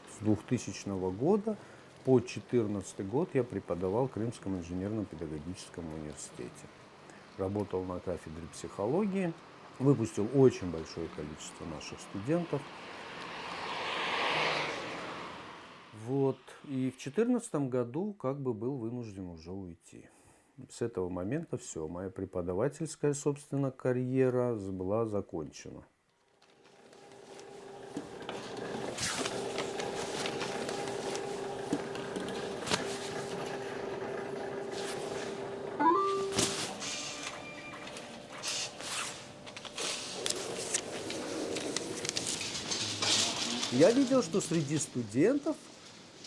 С 2000 года по 2014 год я преподавал в Крымском инженерно-педагогическом университете. Работал на кафедре психологии, выпустил очень большое количество наших студентов. Вот. И в 2014 году как бы был вынужден уже уйти. С этого момента все, моя преподавательская, собственно, карьера была закончена. Я видел, что среди студентов,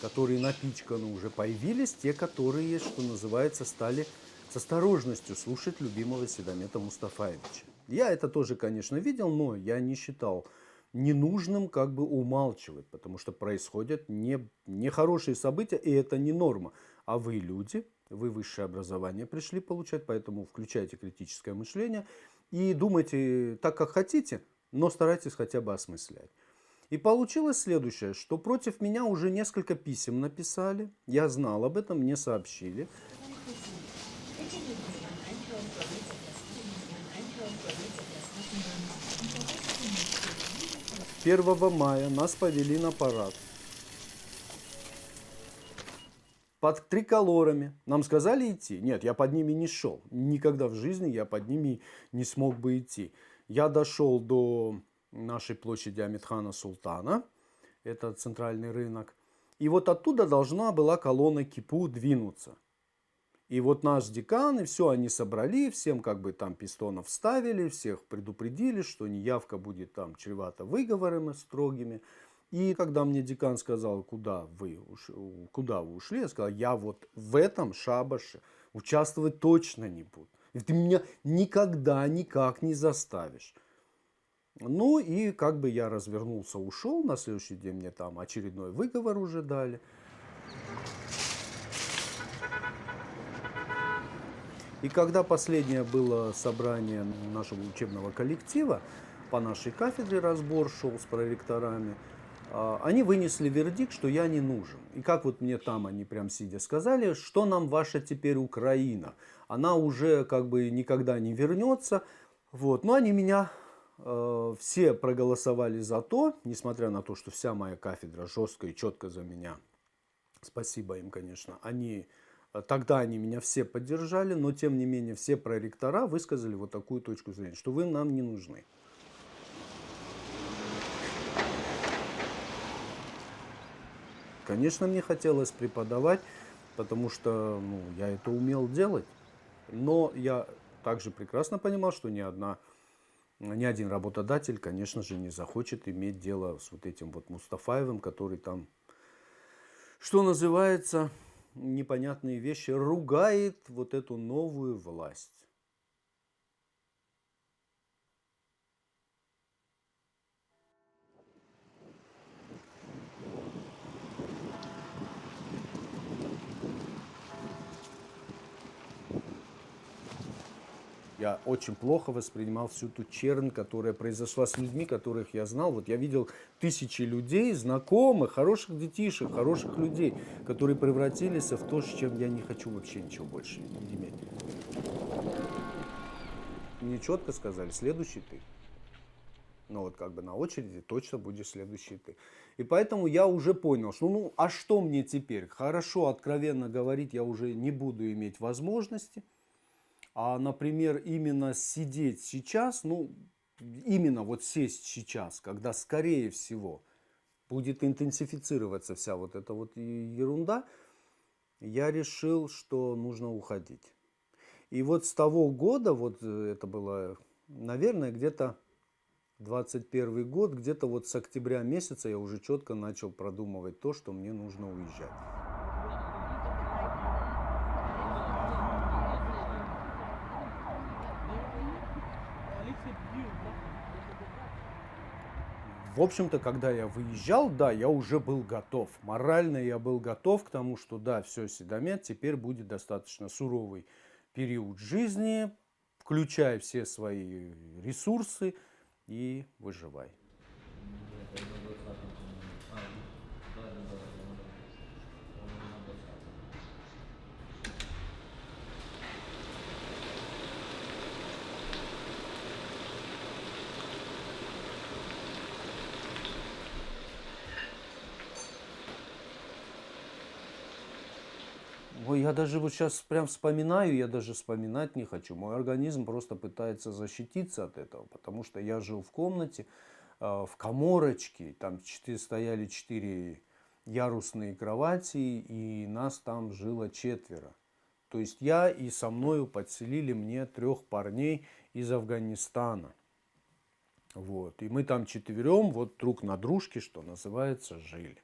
которые напичканы уже, появились те, которые, что называется, стали с осторожностью слушать любимого Седамета Мустафаевича. Я это тоже, конечно, видел, но я не считал ненужным как бы умалчивать, потому что происходят нехорошие события, и это не норма. А вы люди, вы высшее образование пришли получать, поэтому включайте критическое мышление и думайте так, как хотите, но старайтесь хотя бы осмыслять. И получилось следующее, что против меня уже несколько писем написали. Я знал об этом, мне сообщили. 1 мая нас повели на парад. Под триколорами. Нам сказали идти. Нет, я под ними не шел. Никогда в жизни я под ними не смог бы идти. Я дошел до нашей площади Амитхана Султана, это центральный рынок, и вот оттуда должна была колонна Кипу двинуться. И вот наш декан, и все, они собрали, всем как бы там пистонов вставили, всех предупредили, что неявка будет там чревата выговорами строгими. И когда мне декан сказал, куда вы ушли, я сказал, я вот в этом шабаше участвовать точно не буду. И ты меня никогда никак не заставишь. Ну и как бы я развернулся, ушел. На следующий день мне там очередной выговор уже дали. И когда последнее было собрание нашего учебного коллектива, по нашей кафедре разбор шел с проректорами, они вынесли вердикт, что я не нужен. И как вот мне там они прям сидя сказали, что нам ваша теперь Украина? Она уже как бы никогда не вернется. Вот. Но они меня все проголосовали за то, несмотря на то, что вся моя кафедра жестко и четко за меня. Спасибо им, конечно. Тогда они меня все поддержали, но тем не менее все проректора высказали вот такую точку зрения, что вы нам не нужны. Конечно, мне хотелось преподавать, потому что я это умел делать. Но я также прекрасно понимал, что ни один работодатель, конечно же, не захочет иметь дело с вот этим вот Мустафаевым, который там, что называется, непонятные вещи, ругает вот эту новую власть. Я очень плохо воспринимал всю ту чернь, которая произошла с людьми, которых я знал. Вот я видел тысячи людей, знакомых, хороших детишек, хороших людей, которые превратились в то, с чем я не хочу вообще ничего больше иметь. Мне четко сказали, следующий ты. Ну вот как бы на очереди точно будешь следующий ты. И поэтому я уже понял, что а что мне теперь? Хорошо, откровенно говорить я уже не буду иметь возможности. А, например, именно сидеть сейчас, именно вот сесть сейчас, когда, скорее всего, будет интенсифицироваться вся вот эта вот ерунда, я решил, что нужно уходить. И вот с того года, вот это было, наверное, где-то 21 год, где-то вот с октября месяца я уже четко начал продумывать то, что мне нужно уезжать. В общем-то, когда я выезжал, да, я уже был готов. Морально я был готов к тому, что да, все, Седомет, теперь будет достаточно суровый период жизни, включай все свои ресурсы и выживай. Ой, я даже вот сейчас прям вспоминаю, я даже вспоминать не хочу. Мой организм просто пытается защититься от этого, потому что я жил в комнате, в каморочке, там стояли 4 ярусные кровати, и нас там жило 4. То есть я и со мною подселили мне 3 парней из Афганистана. Вот. И мы там 4 вот друг на дружке, что называется, жили.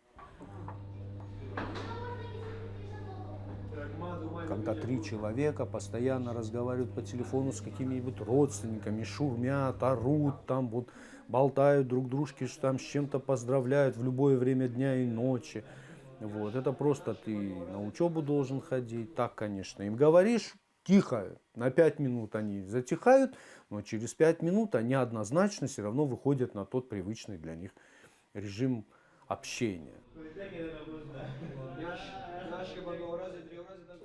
Когда 3 человека постоянно разговаривают по телефону с какими-нибудь родственниками, шурмят, орут, там вот болтают друг дружке, что там с чем-то поздравляют в любое время дня и ночи. Вот. Это просто ты на учебу должен ходить. Так, конечно, им говоришь тихо, на 5 минут они затихают, но через 5 минут они однозначно все равно выходят на тот привычный для них режим общения.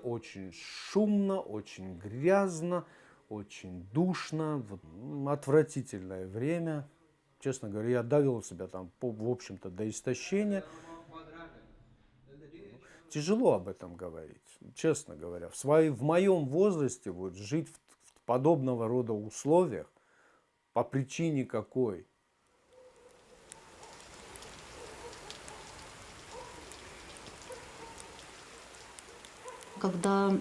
Очень шумно, очень грязно, очень душно, отвратительное время. Честно говоря, я довел себя там, в общем-то, до истощения. Тяжело об этом говорить, честно говоря. В моем возрасте вот, жить в подобного рода условиях, по причине какой? Когда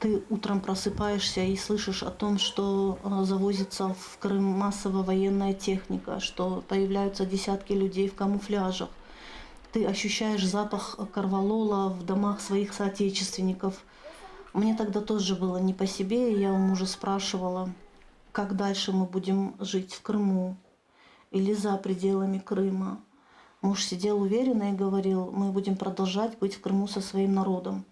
Ты утром просыпаешься и слышишь о том, что завозится в Крым массово военная техника, что появляются десятки людей в камуфляжах. Ты ощущаешь запах корвалола в домах своих соотечественников. Мне тогда тоже было не по себе, и я у мужа спрашивала, как дальше мы будем жить в Крыму или за пределами Крыма. Муж сидел уверенно и говорил, мы будем продолжать быть в Крыму со своим народом.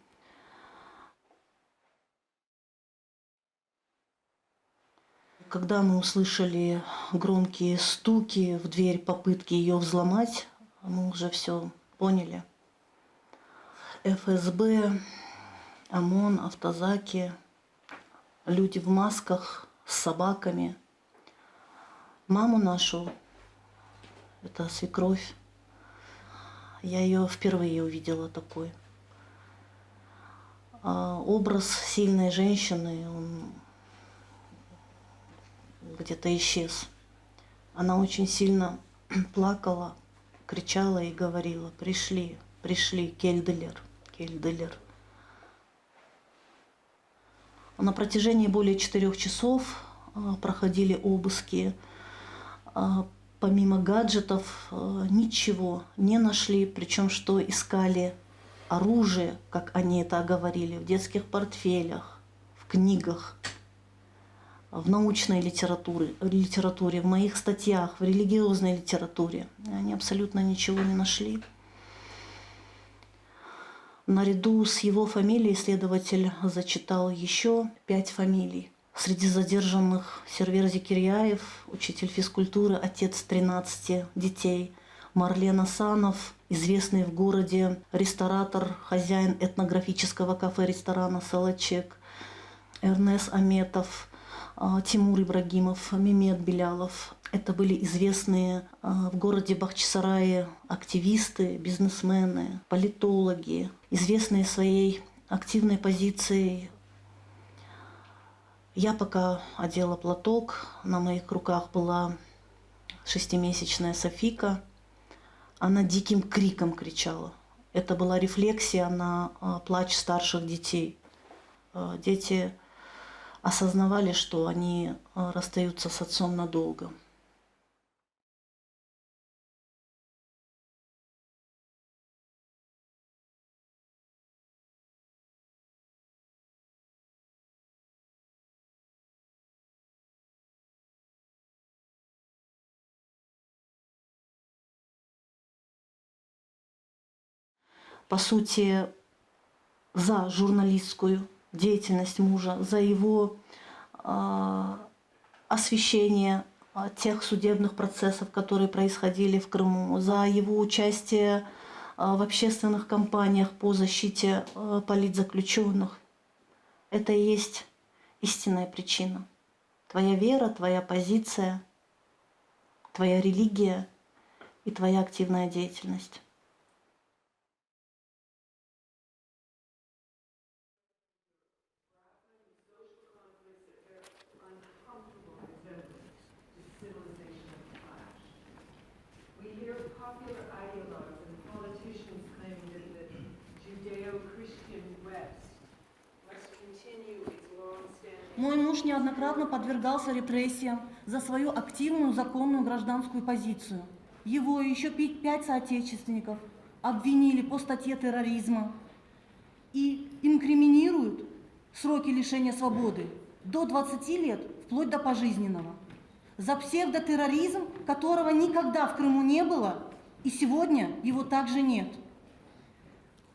Когда мы услышали громкие стуки в дверь, попытки ее взломать, мы уже все поняли. ФСБ, ОМОН, автозаки, люди в масках с собаками. Маму нашу, это свекровь, я ее впервые увидела такой. Образ сильной женщины, он где-то исчез. Она очень сильно плакала, кричала и говорила: пришли, пришли, Кельделер, Кельделер. На протяжении более 4 часов проходили обыски. Помимо гаджетов ничего не нашли, причем что искали оружие, как они это говорили, в детских портфелях, в книгах, в научной литературе, в моих статьях, в религиозной литературе. Они абсолютно ничего не нашли. Наряду с его фамилией следователь зачитал еще 5 фамилий. Среди задержанных Сервер Зекиряев, учитель физкультуры, отец 13 детей, Марлен Асанов, известный в городе ресторатор, хозяин этнографического кафе-ресторана «Салачек», Эрнес Аметов, Тимур Ибрагимов, Мемет Белялов. Это были известные в городе Бахчисарае активисты, бизнесмены, политологи, известные своей активной позицией. Я пока одела платок, на моих руках была 6-месячная Софика. Она диким криком кричала. Это была рефлексия на плач старших детей. Дети осознавали, что они расстаются с отцом надолго. По сути, за журналистскую деятельность мужа, за его освещение тех судебных процессов, которые происходили в Крыму, за его участие в общественных кампаниях по защите политзаключенных. Это и есть истинная причина. Твоя вера, твоя позиция, твоя религия и твоя активная деятельность. Мой муж неоднократно подвергался репрессиям за свою активную законную гражданскую позицию. Его и еще 5 соотечественников обвинили по статье терроризма и инкриминируют сроки лишения свободы до 20 лет, вплоть до пожизненного. За псевдотерроризм, которого никогда в Крыму не было, и сегодня его также нет.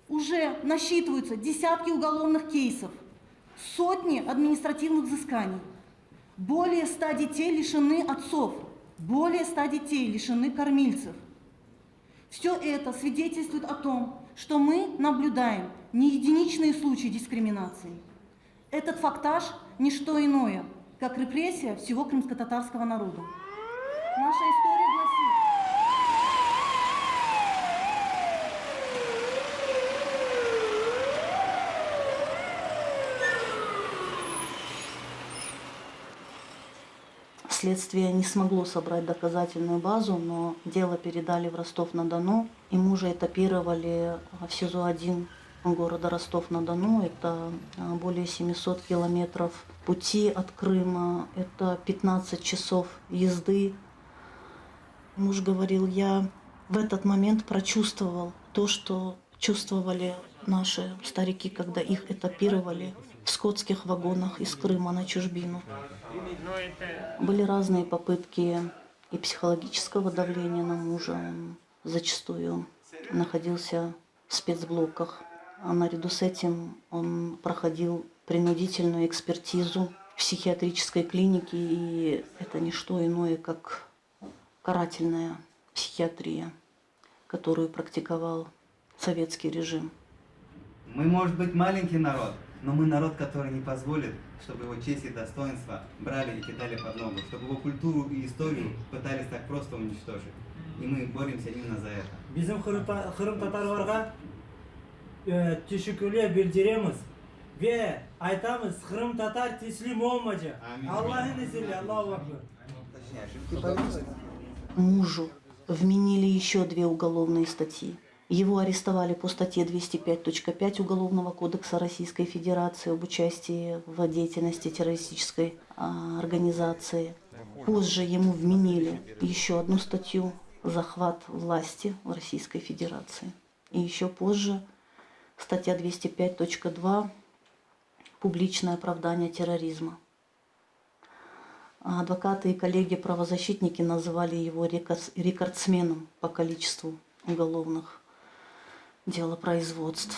Уже насчитываются десятки уголовных кейсов, сотни административных взысканий. Более 100 детей лишены отцов, более 100 детей лишены кормильцев. Все это свидетельствует о том, что мы наблюдаем не единичные случаи дискриминации. Этот фактаж – не что иное, как репрессия всего крымско-татарского народа. Наша история гласит, следствие не смогло собрать доказательную базу, но дело передали в Ростов-на-Дону, и мужа этапировали в СИЗО-1 города Ростов-на-Дону. Это более 700 километров пути от Крыма. Это 15 часов езды. Муж говорил, я в этот момент прочувствовал то, что чувствовали наши старики, когда их этапировали в скотских вагонах из Крыма на чужбину. Были разные попытки и психологического давления на мужа. Он зачастую находился в спецблоках. А наряду с этим он проходил принудительную экспертизу в психиатрической клинике, и это не что иное, как карательная психиатрия, которую практиковал советский режим. Мы, может быть, маленький народ, но мы народ, который не позволит, чтобы его честь и достоинство брали и кидали под ногу, чтобы его культуру и историю пытались так просто уничтожить. И мы боремся именно за это. Bizim Kırım Tatarlarga teşekkürler bildiremiz ve aytamız Kırım Tatar teslim olmayacak. Allah'ın izniyle, Allahu Akbar. Мужу вменили еще 2 уголовные статьи. Его арестовали по статье 205.5 Уголовного кодекса Российской Федерации об участии в деятельности террористической организации. Позже ему вменили еще 1 статью «Захват власти в Российской Федерации». И еще позже статья 205.2 «Публичное оправдание терроризма». Адвокаты и коллеги-правозащитники называли его рекордсменом по количеству уголовных делопроизводств.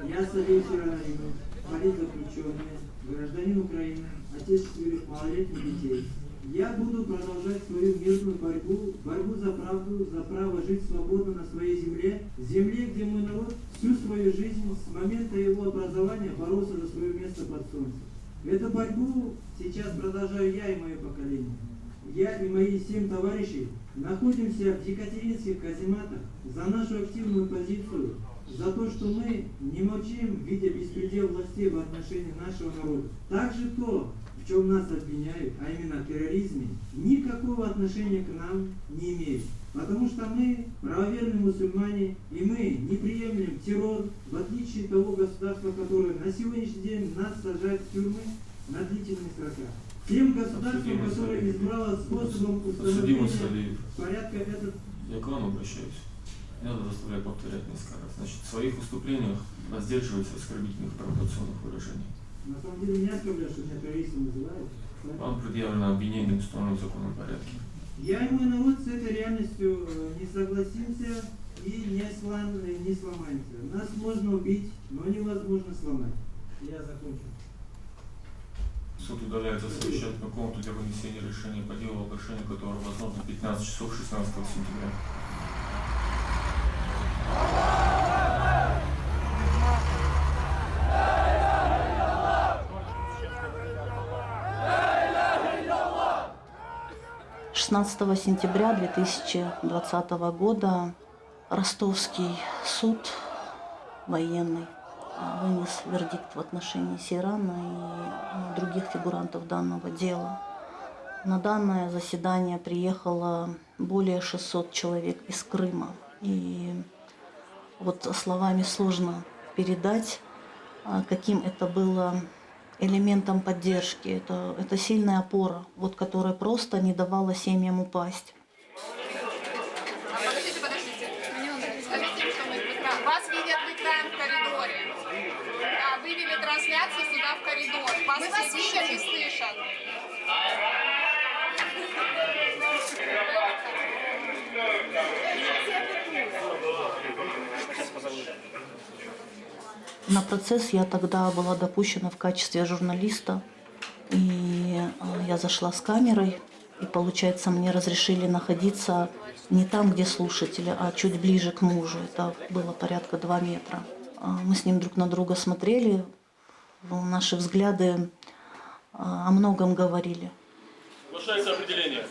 Я содействую политзаключенные, гражданин Украины, отец 4 малолетних детей. Я буду продолжать свою мирную борьбу за правду, за право жить свободно на своей земле, где мой народ всю свою жизнь с момента его образования боролся за свое место под солнцем. Эту борьбу сейчас продолжаю я и мое поколение. Я и мои 7 товарищей находимся в екатеринских казематах за нашу активную позицию, за то, что мы не молчим, видя беспредел властей в отношении нашего народа. Также то, в чем нас обвиняют, а именно в терроризме, никакого отношения к нам не имеет. Потому что мы правоверные мусульмане, и мы не приемлем террор, в отличие от того государства, которое на сегодняшний день нас сажает в тюрьмы на длительные срока. Тем государством, которое избрало способом установления порядка этот... Я к вам обращаюсь. Не надо заставлять повторять несколько раз. Значит, в своих выступлениях воздерживайтесь от оскорбительных провокационных выражений. На самом деле не оскорбляю, что меня террористом называют. Вам предъявлено обвинение в установленном законном порядке. Я и мой народ с этой реальностью не согласимся и не сломаемся. Нас можно убить, но невозможно сломать. Я закончу. Суд удаляется совещательную комнату для вынесения решения по делу, в оглашении которого возможно 15 часов 16 сентября. «16 сентября 2020 года Ростовский суд военный вынес вердикт в отношении Сейрана и других фигурантов данного дела. На данное заседание приехало более 600 человек из Крыма. И вот словами сложно передать, каким это было элементом поддержки. Это сильная опора, вот, которая просто не давала семьям упасть. Подождите. Скажите, что мы вас видят в экран в коридоре. Вывели трансляцию сюда в коридор. Вас все видят и слышат. На процесс я тогда была допущена в качестве журналиста, и я зашла с камерой, и, получается, мне разрешили находиться не там, где слушатели, а чуть ближе к мужу. Это было порядка 2 метра. Мы с ним друг на друга смотрели, наши взгляды о многом говорили. Соглашается определение.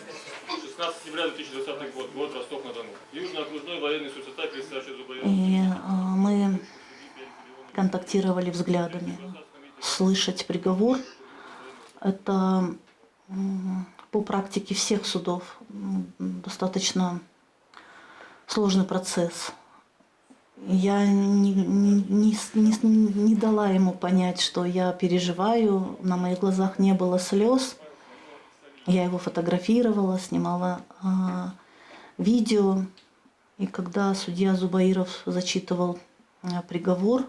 16 сентября 2020 год, город Ростов-на-Дону. Южно-окружной военный суд, предстоящий за И мы контактировали взглядами. Слышать приговор – это по практике всех судов достаточно сложный процесс. Я не дала ему понять, что я переживаю. На моих глазах не было слез. Я его фотографировала, снимала видео. И когда судья Зубаиров зачитывал приговор,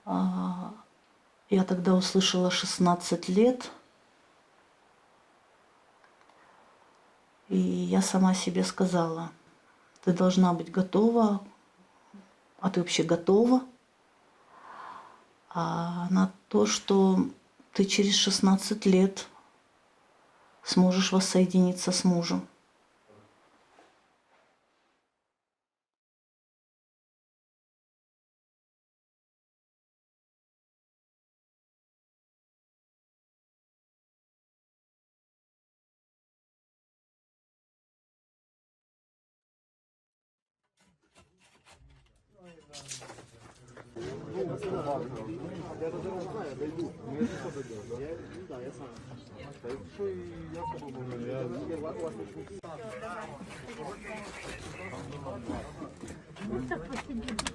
я тогда услышала 16 лет. И я сама себе сказала: ты должна быть готова, а ты вообще готова на то, что ты через 16 лет сможешь воссоединиться с мужем.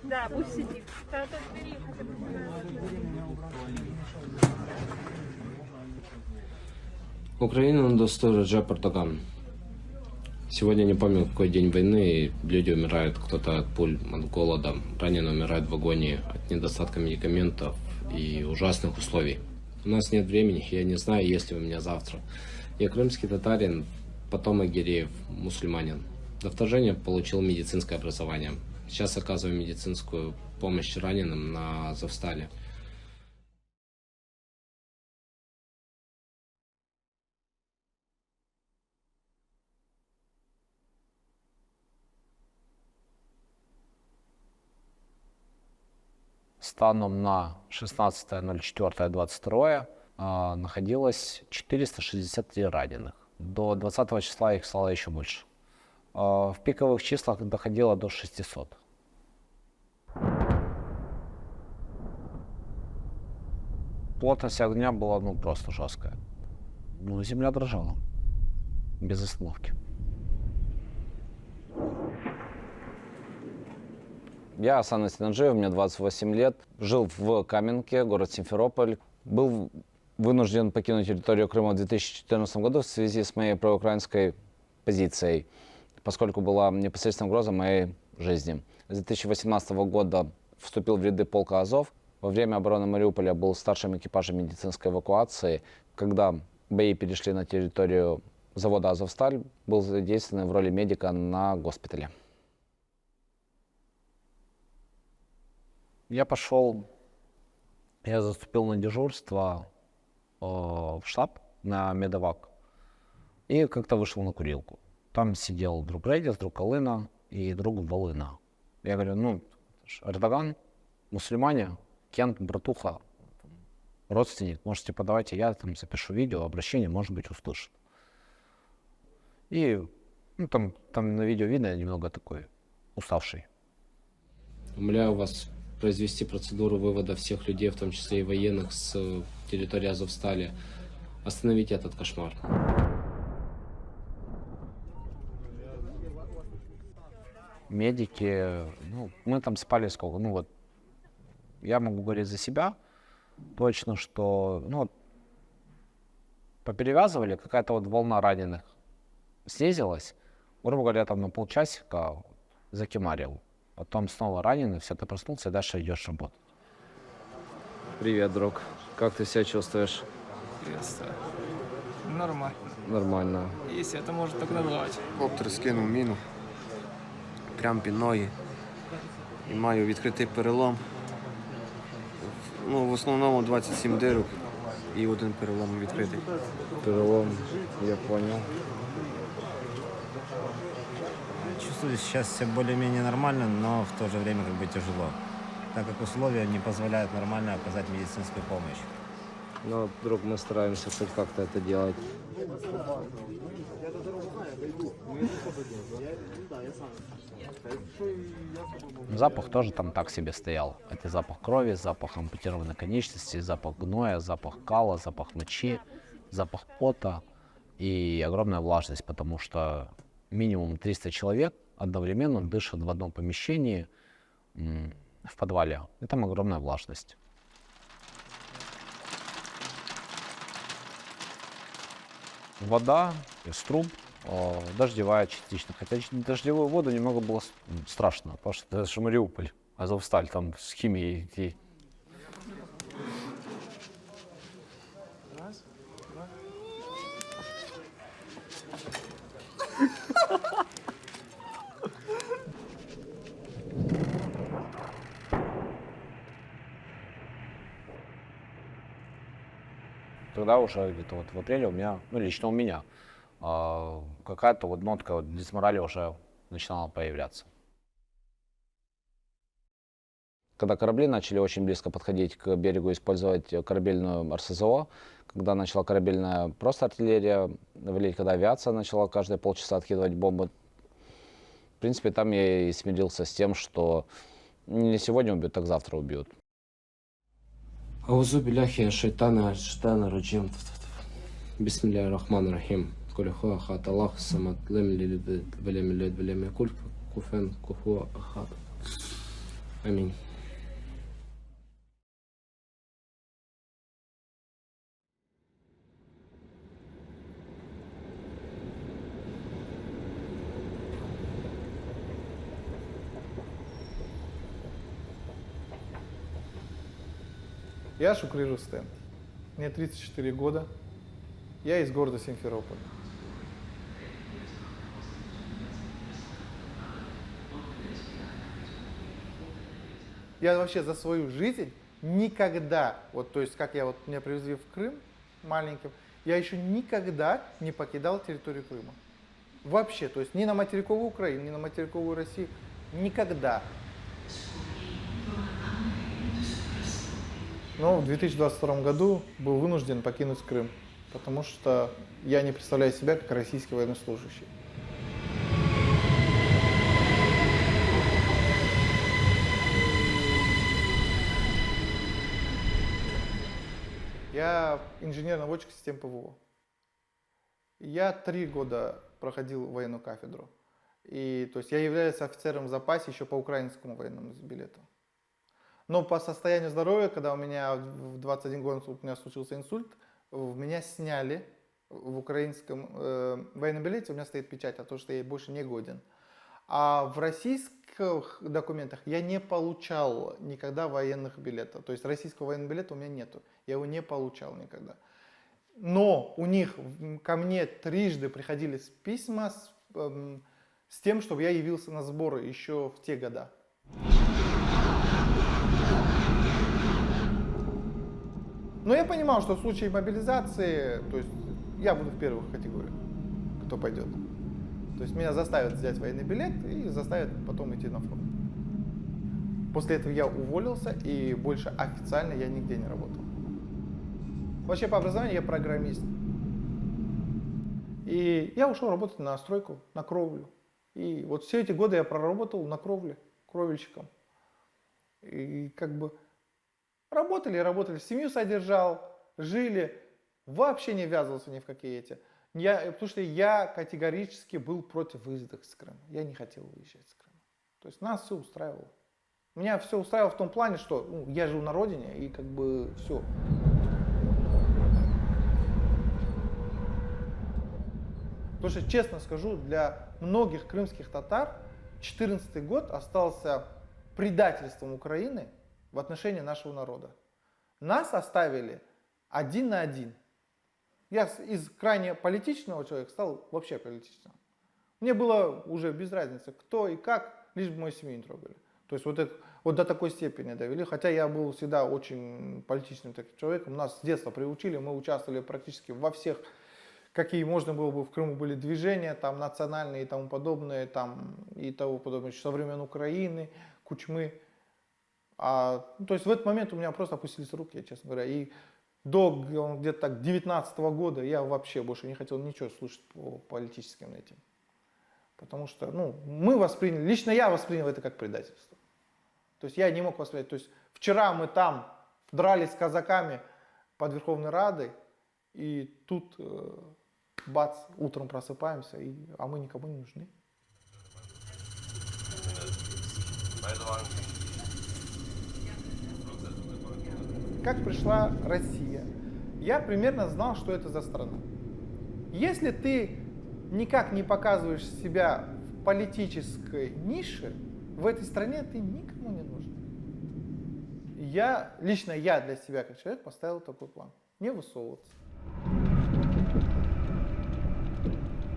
Да, пусть сидит. Украина достойна Раджа Портаган. Сегодня не помню, какой день войны, и люди умирают, кто-то от пуль, от голода, раненые умирают в вагоне от недостатка медикаментов и ужасных условий. У нас нет времени, я не знаю, есть ли у меня завтра. Я крымский татарин, потомок гиреев, мусульманин. До вторжения получил медицинское образование. Сейчас оказываю медицинскую помощь раненым на Азовстале. Станом на 16.04.22 находилось 463 раненых. До 20 числа их стало еще больше. В пиковых числах доходило до 600. Плотность огня была просто жесткая. Земля дрожала без остановки. Я Асан Синаджиев, мне 28 лет, жил в Каменке, город Симферополь. Был вынужден покинуть территорию Крыма в 2014 году в связи с моей проукраинской позицией, поскольку была непосредственная угроза моей жизни. С 2018 года вступил в ряды полка Азов. Во время обороны Мариуполя был старшим экипажем медицинской эвакуации. Когда бои перешли на территорию завода «Азовсталь», был задействован в роли медика на госпитале. Я заступил на дежурство в штаб на медовак и как-то вышел на курилку. Там сидел друг Редис, друг Алына и друг Волына. Я говорю, Эрдоган, мусульмане, Кент, братуха, родственник, можете подавайте, я там запишу видео, обращение, может быть, услышит. И там на видео видно, я немного такой уставший. Умоляю вас произвести процедуру вывода всех людей, в том числе и военных, с территории Азовстали. Остановите этот кошмар. Медики, мы там спали сколько? Я могу говорить за себя точно, что поперевязывали, какая-то волна раненых снизилась. Грубо говоря, там на полчасика закимарил. Потом снова раненый, все, ты проснулся, и дальше идешь работать. Привет, друг. Как ты себя чувствуешь? Приветствую. Нормально. Нормально. Если это может так назвать. Коптер скинув міну прямо під ноги і маю відкритий перелом. В основному 27 дирок і один перелом відкритий. Перелом, я понял. Чувствую сейчас все более-менее нормально, но в то же время тяжело, так как условия не позволяют нормально оказать медицинскую помощь. Но, друг, мы стараемся хоть как-то это делать. Запах тоже там так себе стоял. Это запах крови, запах ампутированной конечности, запах гноя, запах кала, запах мочи, запах пота и огромная влажность, потому что минимум 300 человек одновременно дышат в одном помещении в подвале. И там огромная влажность. Вода из труб, дождевая частично. Хотя дождевую воду немного было страшно, потому что это же Мариуполь, Азовсталь, там с химией. Тогда уже где-то вот в апреле у меня, ну лично у меня, какая-то вот нотка вот дисморали уже начинала появляться. Когда корабли начали очень близко подходить к берегу, использовать корабельную РСЗО, когда начала корабельная просто артиллерия валить, когда авиация начала каждые полчаса откидывать бомбы, в принципе, там я и смирился с тем, что не сегодня убьют, так завтра убьют. أعوذ بالله الشيطان الرجيم بسم الله الرحمن الرحيم كل هو أحد الله الصمد لم يلد ولم يولد ولم يكن كفوا أحد آمين. Я Шукри Рустем. Мне 34 года. Я из города Симферополь. Я вообще за свою жизнь никогда, вот то есть как меня привезли в Крым маленьким, я еще никогда не покидал территорию Крыма. Вообще, то есть ни на материковую Украину, ни на материковую Россию, никогда. Но в 2022 году был вынужден покинуть Крым, потому что я не представляю себя как российский военнослужащий. Я инженер-наводчик систем ПВО. Я 3 года проходил военную кафедру. И, то есть я являюсь офицером в запасе еще по украинскому военному билету. Но по состоянию здоровья, когда у меня в 21 год у меня случился инсульт, меня сняли в украинском военном билете, у меня стоит печать о том, что я больше не годен. А в российских документах я не получал никогда военных билетов. То есть российского военного билета у меня нету. Я его не получал никогда. Но у них ко мне трижды приходили письма с тем, чтобы я явился на сборы еще в те года. Но я понимал, что в случае мобилизации, то есть я буду в первых категориях, кто пойдет. То есть меня заставят взять военный билет и заставят потом идти на фронт. После этого я уволился и больше официально я нигде не работал. Вообще по образованию я программист. И я ушел работать на стройку, на кровлю. И вот все эти годы я проработал на кровле, кровельщиком. И как бы работали, семью содержал, жили, вообще не ввязывался ни в какие эти. Потому что я категорически был против выезда из Крыма. Я не хотел выезжать из Крыма. То есть нас все устраивало. Меня все устраивало в том плане, что я жил на родине и как бы все. Потому что, честно скажу, для многих крымских татар 2014 год остался предательством Украины в отношении нашего народа. Нас оставили 1 на 1. Я из крайне политичного человека стал вообще политичным. Мне было уже без разницы, кто и как, лишь бы мою семью не трогали. То есть вот до такой степени довели. Хотя я был всегда очень политичным таким человеком. Нас с детства приучили, мы участвовали практически во всех, какие можно было бы в Крыму были движения, там национальные и тому подобное, со времен Украины, Кучмы. То есть в этот момент у меня просто опустились руки, честно говоря. И до где-то так 19 года я вообще больше не хотел ничего слушать по политическим этим. Потому что, ну, мы восприняли, лично я воспринял это как предательство. То есть я не мог воспринять. То есть вчера мы там дрались с казаками под Верховной Радой, и тут бац, утром просыпаемся, а мы никому не нужны. Как пришла Россия? Я примерно знал, что это за страна. Если ты никак не показываешь себя в политической нише, в этой стране ты никому не нужен. Лично я для себя как человек поставил такой план. Не высовываться.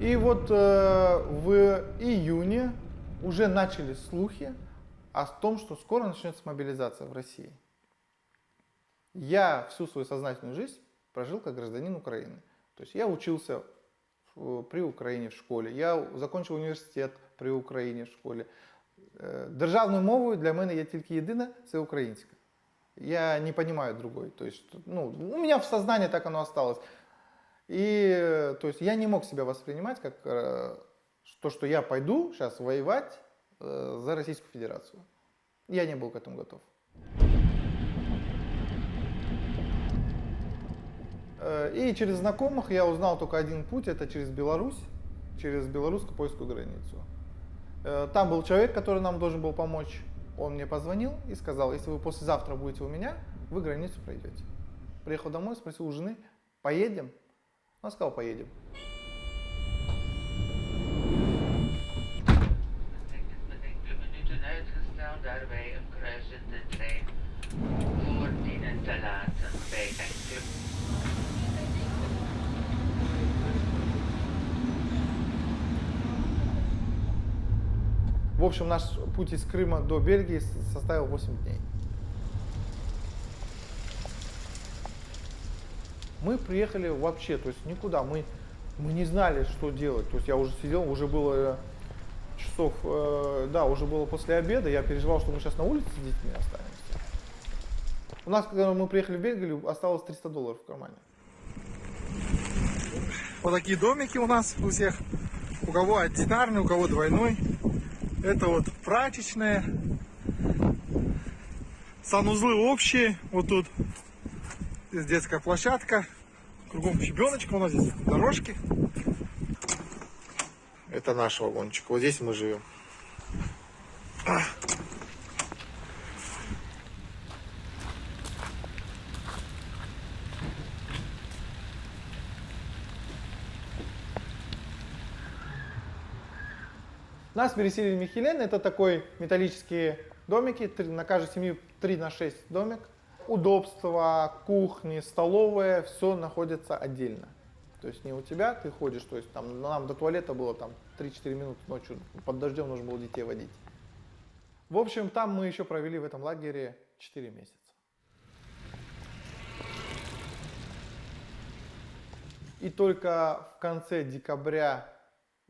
И вот в июне уже начались слухи о том, что скоро начнется мобилизация в России. Я всю свою сознательную жизнь прожил как гражданин Украины. То есть я учился при Украине в школе, я закончив університет при Україні в школі. Державною мовою для мене є тільки єдина – це українська. Я не понимаю другой. То есть, ну, у меня в сознании так оно осталось. И то есть, я не мог себя воспринимать как то, что я пойду сейчас воевать за Российскую Федерацию. Я не был к этому готов. И через знакомых я узнал только один путь, это через Беларусь, через белорусско-польскую границу. Там был человек, который нам должен был помочь. Он мне позвонил и сказал, если вы послезавтра будете у меня, вы границу пройдете. Приехал домой, спросил у жены, поедем? Она сказала, поедем. В общем, наш путь из Крыма до Бельгии составил 8 дней. Мы приехали вообще, то есть никуда, мы не знали, что делать. То есть я уже сидел, уже было часов, уже было после обеда, я переживал, что мы сейчас на улице с детьми останемся. У нас, когда мы приехали в Бельгию, осталось $300 в кармане. Вот такие домики у нас у всех. У кого одинарный, у кого двойной. Это вот прачечная. Санузлы общие. Вот тут здесь детская площадка. Кругом щебеночка, у нас здесь дорожки. Это наш вагончик. Вот здесь мы живем. Нас переселили в Михелен, это такой металлические домики, на каждую семью 3×6 домик. Удобства, кухни, столовая, все находится отдельно. То есть не у тебя, ты ходишь, то есть там нам до туалета было там 3-4 минуты ночью, под дождем нужно было детей водить. В общем, там мы еще провели в этом лагере 4 месяца. И только в конце декабря,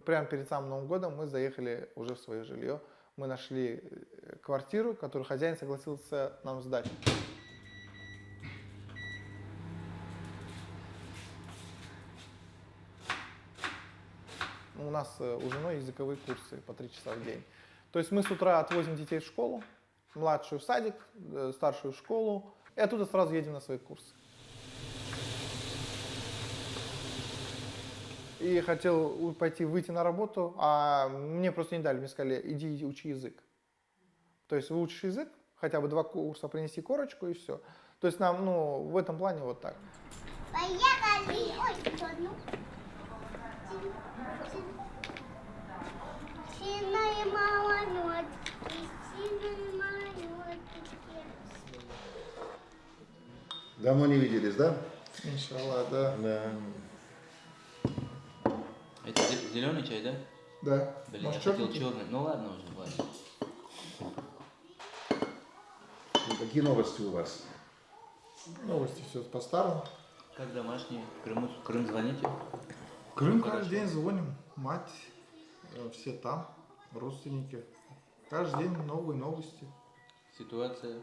прямо перед самым Новым годом, мы заехали уже в свое жилье. Мы нашли квартиру, которую хозяин согласился нам сдать. У нас у жены языковые курсы по 3 часа в день. То есть мы с утра отвозим детей в школу, младшую в садик, старшую в школу, и оттуда сразу едем на свои курсы. И хотел выйти на работу, а мне просто не дали, мне сказали, иди учи язык. То есть выучишь язык, хотя бы 2 курса принеси корочку и все. То есть нам, в этом плане вот так. Поехали! Ой, одну. Сильные малолетки, сильные малолетки. Давно не виделись, да? Иншаллах, да. Это зеленый чай, да? Да. Блин, Может, я хотел черный? черный. Ну ладно уже, ладно. Какие новости у вас? Новости все по-старому. Как домашние? Крым звоните? Крым каждый день звоним. Мать, все там, родственники. Каждый день новые новости. Ситуация?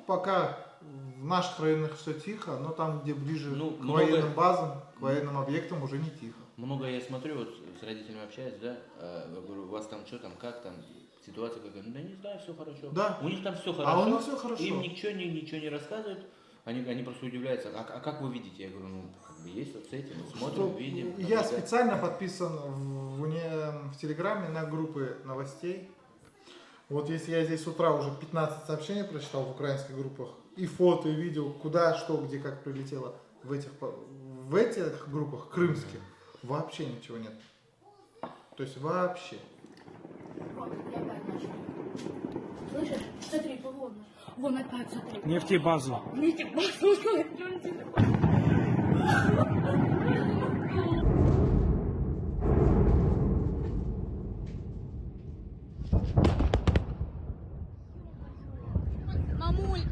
Пока в наших районах все тихо, но там, где ближе к военным базам, к военным объектам, уже не тихо. много я смотрю, вот с родителями общаюсь, да, я говорю, у вас там что там, как там, ситуация какая? Ну, да не знаю, все хорошо. Да. У них там все хорошо. А у них все хорошо. Им ничего не рассказывают. Они просто удивляются, а как вы видите? Я говорю, ну, как бы есть вот с этим, мы смотрим, видим. Я специально подписан в Телеграме на группы новостей. Вот если я здесь с утра уже 15 сообщений прочитал в украинских группах, и фото, и видео, куда, что, где, как прилетело, в этих группах крымских вообще ничего нет. То есть вообще. Слышишь? Смотри, вон. Вон опять, смотри. Нефтебазу.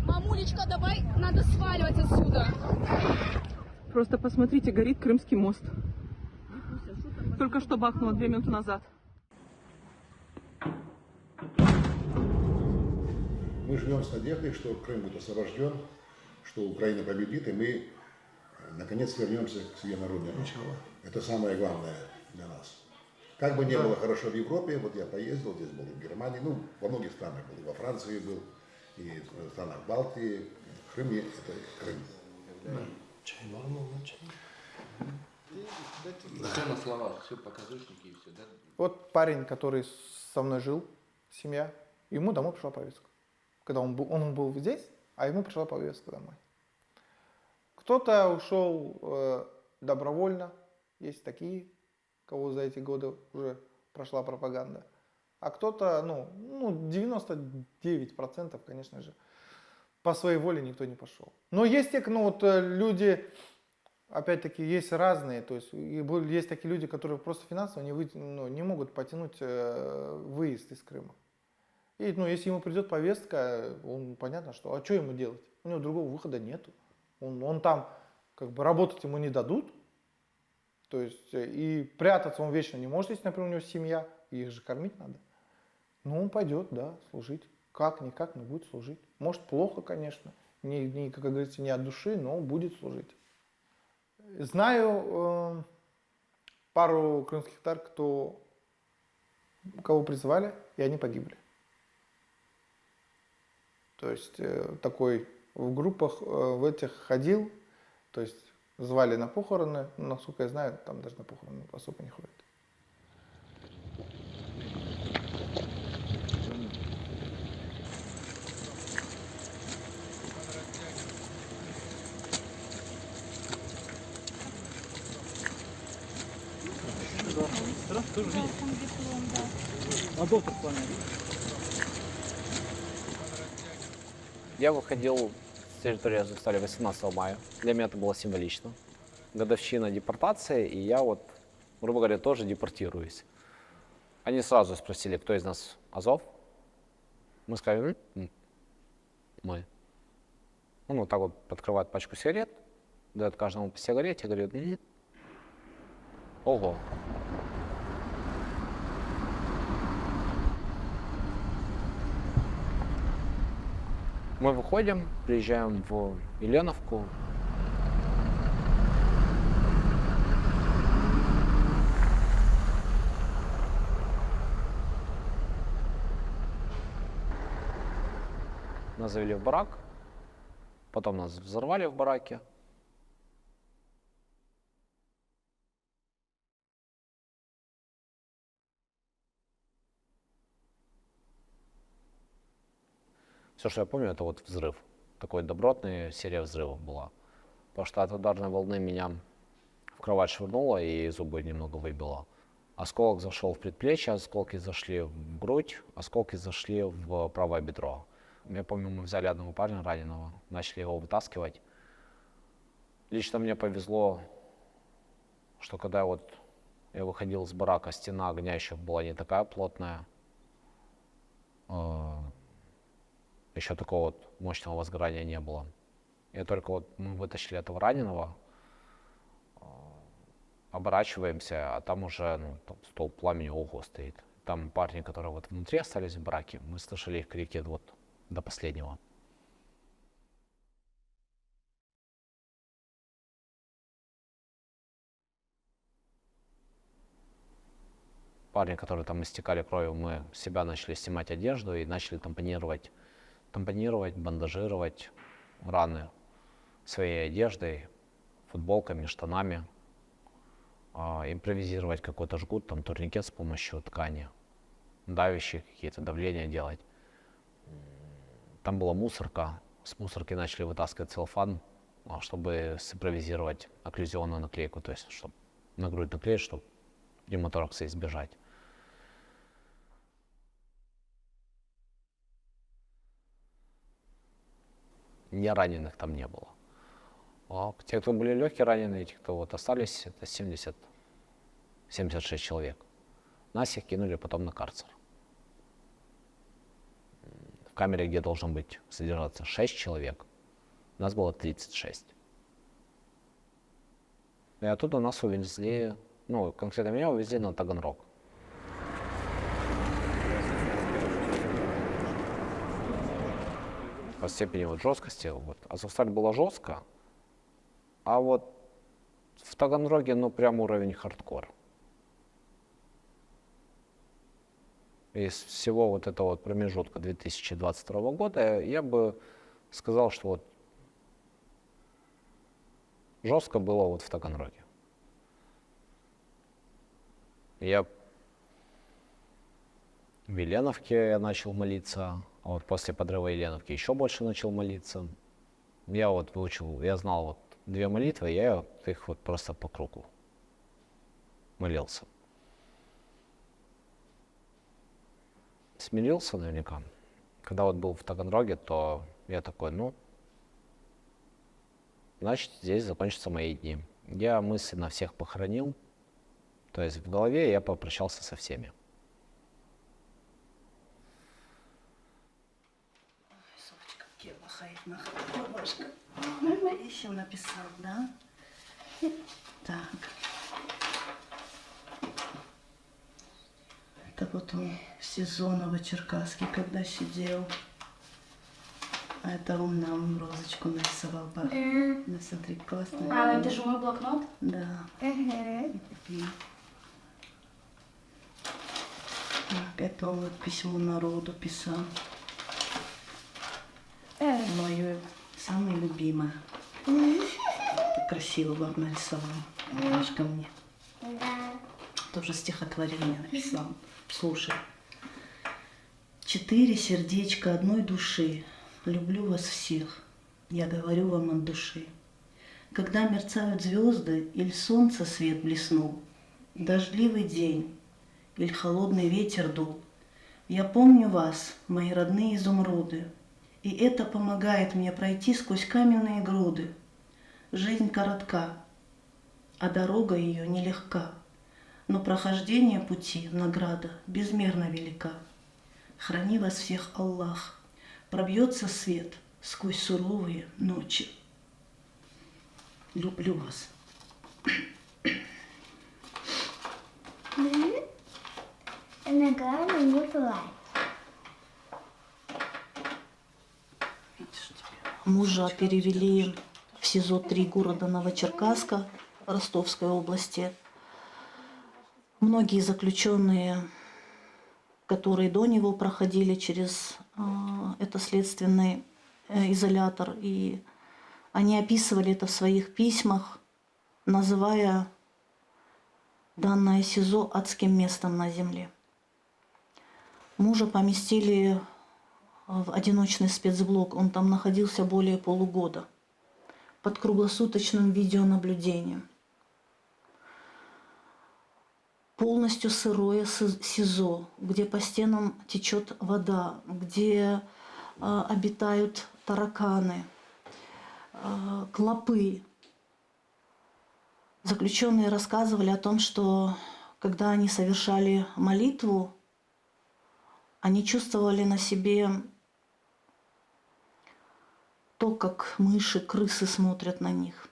Мамулечка, давай, надо сваливать отсюда. Просто посмотрите, горит Крымский мост. Только что бахнуло 2 минуты назад. Мы живем с надеждой, что Крым будет освобожден, что Украина победит, и мы наконец вернемся к себе на родину. Это самое главное для нас. Как бы не было хорошо в Европе, вот я поездил, здесь был и в Германии, ну, во многих странах был, и во Франции был, и в странах Балтии. Крым – это Крым. Чай, нормально, чай. Все на словах, все показушники и все, да? Вот парень, который со мной жил, семья, ему домой пришла повестка. Когда он был здесь, а ему пришла повестка домой. Кто-то ушел добровольно, есть такие, кого за эти годы уже прошла пропаганда. А кто-то, 99%, конечно же, по своей воле никто не пошел. Но есть те, люди, опять-таки, есть разные, то есть есть такие люди, которые просто финансово не могут потянуть выезд из Крыма. И если ему придет повестка, понятно, что, а что ему делать? У него другого выхода нету. Он там, работать ему не дадут. То есть, и прятаться он вечно не может, если, например, у него семья, их же кормить надо. Ну, он пойдет, да, служить. Как-никак, но будет служить. Может, плохо, конечно, как говорится, не от души, но будет служить. Знаю пару крымских татар, кого призывали, и они погибли. То есть, такой в группах в этих ходил, то есть, звали на похороны, но, насколько я знаю, там даже на похороны особо не ходят. А доктор с вами? Я выходил с территории Азовстали 18 мая. Для меня это было символично. Годовщина депортации, и я грубо говоря, тоже депортируюсь. Они сразу спросили, кто из нас Азов. Мы сказали, мы. Он вот так вот подкрывает пачку сигарет, дает каждому по сигарете, говорит, нет. Ого. Мы выходим, приезжаем в Еленовку. Нас завели в барак, потом нас взорвали в бараке. Все, что я помню, это взрыв. Такой добротный, серия взрывов была. Потому что от ударной волны меня в кровать швырнуло и зубы немного выбило. Осколок зашел в предплечье, осколки зашли в грудь, осколки зашли в правое бедро. Я помню, мы взяли одного парня раненого, начали его вытаскивать. Лично мне повезло, что когда я выходил из барака, стена огня еще была не такая плотная. Еще такого мощного возгорания не было. И только мы вытащили этого раненого, оборачиваемся, а там уже столб пламени ого стоит. Там парни, которые внутри остались в бараке, мы слышали их крики до последнего. парни, которые там истекали кровью, мы с себя начали снимать одежду и начали тампонировать, бандажировать раны своей одеждой, футболками, штанами, импровизировать какой-то жгут, там турникет с помощью ткани, давящие какие-то давления делать. Там была мусорка, с мусорки начали вытаскивать целлофан, чтобы симпровизировать окклюзионную наклейку, то есть чтобы на грудь наклеить, чтобы пневмоторакса избежать. Не раненых там не было. А те, кто были легкие раненые, те, кто вот остались, это 76 человек. Нас их кинули потом на карцер. В камере, где должно быть содержаться 6 человек, нас было 36. И оттуда нас увезли, ну, конкретно меня увезли на Таганрог. По степени вот жесткости, вот. Азовсталь была жестко, а вот в Таганроге, ну, прям уровень хардкор. Из всего вот этого вот промежутка 2022 года я бы сказал, что вот жестко было вот в Таганроге. Я в Еленовке я начал молиться, а вот после подрыва Еленовки еще больше начал молиться. Я вот выучил, я знал вот 2 молитвы, я их вот просто по кругу молился. Смирился наверняка. Когда вот был в Таганроге, то я такой, ну, значит, здесь закончатся мои дни. Я мысленно всех похоронил, то есть в голове я попрощался со всеми. Еще написал, да? Так. Это вот он в СИЗО Новочеркасске, когда сидел. А это он нам розочку нарисовал. Ну, смотри, классно. А, это же мой блокнот? Да. Так, это он вот письмо народу писал. Мое самое любимое. Красиво вам нарисовал. Немножко мне. Тоже стихотворение написал. Слушай. 4 сердечка одной души. Люблю вас всех. Я говорю вам от души. Когда мерцают звезды, или солнце свет блеснул, дождливый день, или холодный ветер дул, я помню вас, мои родные изумруды, и это помогает мне пройти сквозь каменные груды. Жизнь коротка, а дорога ее нелегка, но прохождение пути, награда, безмерно велика. Храни вас всех Аллах, пробьется свет сквозь суровые ночи. Люблю вас. Иногда не плачь. Мужа перевели в СИЗО 3 города Новочеркасска Ростовской области. Многие заключенные, которые до него проходили через это следственный изолятор, и они описывали это в своих письмах, называя данное СИЗО адским местом на земле. Мужа поместили в одиночный спецблок. Он там находился более полугода под круглосуточным видеонаблюдением. Полностью сырое СИЗО, где по стенам течет вода, где обитают тараканы, клопы. Заключенные рассказывали о том, что когда они совершали молитву, они чувствовали на себе то, как мыши, крысы смотрят на них.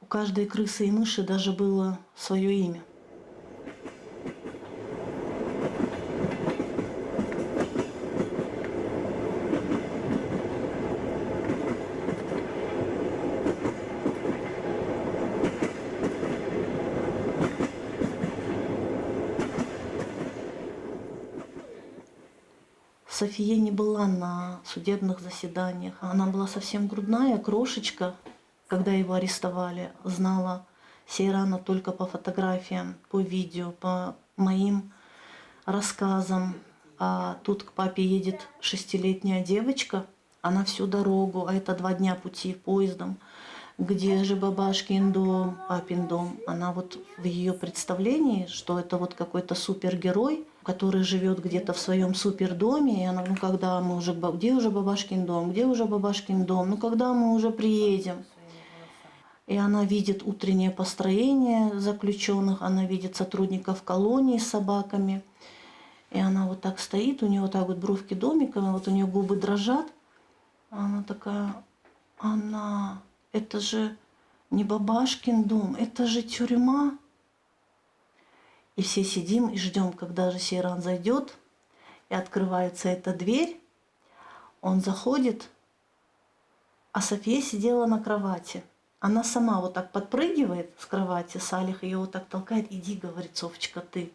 У каждой крысы и мыши даже было свое имя. София не была на судебных заседаниях. Она была совсем грудная, крошечка, когда его арестовали. Знала Сейрана только по фотографиям, по видео, по моим рассказам. А тут к папе едет 6-летняя девочка. Она всю дорогу, а это 2 дня пути поездом. Где же бабашкин дом, папин дом? Она вот в ее представлении, что это вот какой-то супергерой, который живет где-то в своем супердоме. И она, ну когда мы уже, где уже бабашкин дом, где уже бабашкин дом, ну когда мы уже приедем? И она видит утреннее построение заключенных, она видит сотрудников колонии с собаками. И она вот так стоит, у нее вот так вот бровки домиком, вот у нее губы дрожат. Она такая, это же не бабашкин дом, это же тюрьма. И все сидим и ждем, когда же Сейран зайдет, и открывается эта дверь. Он заходит, а София сидела на кровати. Она сама вот так подпрыгивает с кровати, Салих ее вот так толкает. Иди, говорит, Софочка, ты,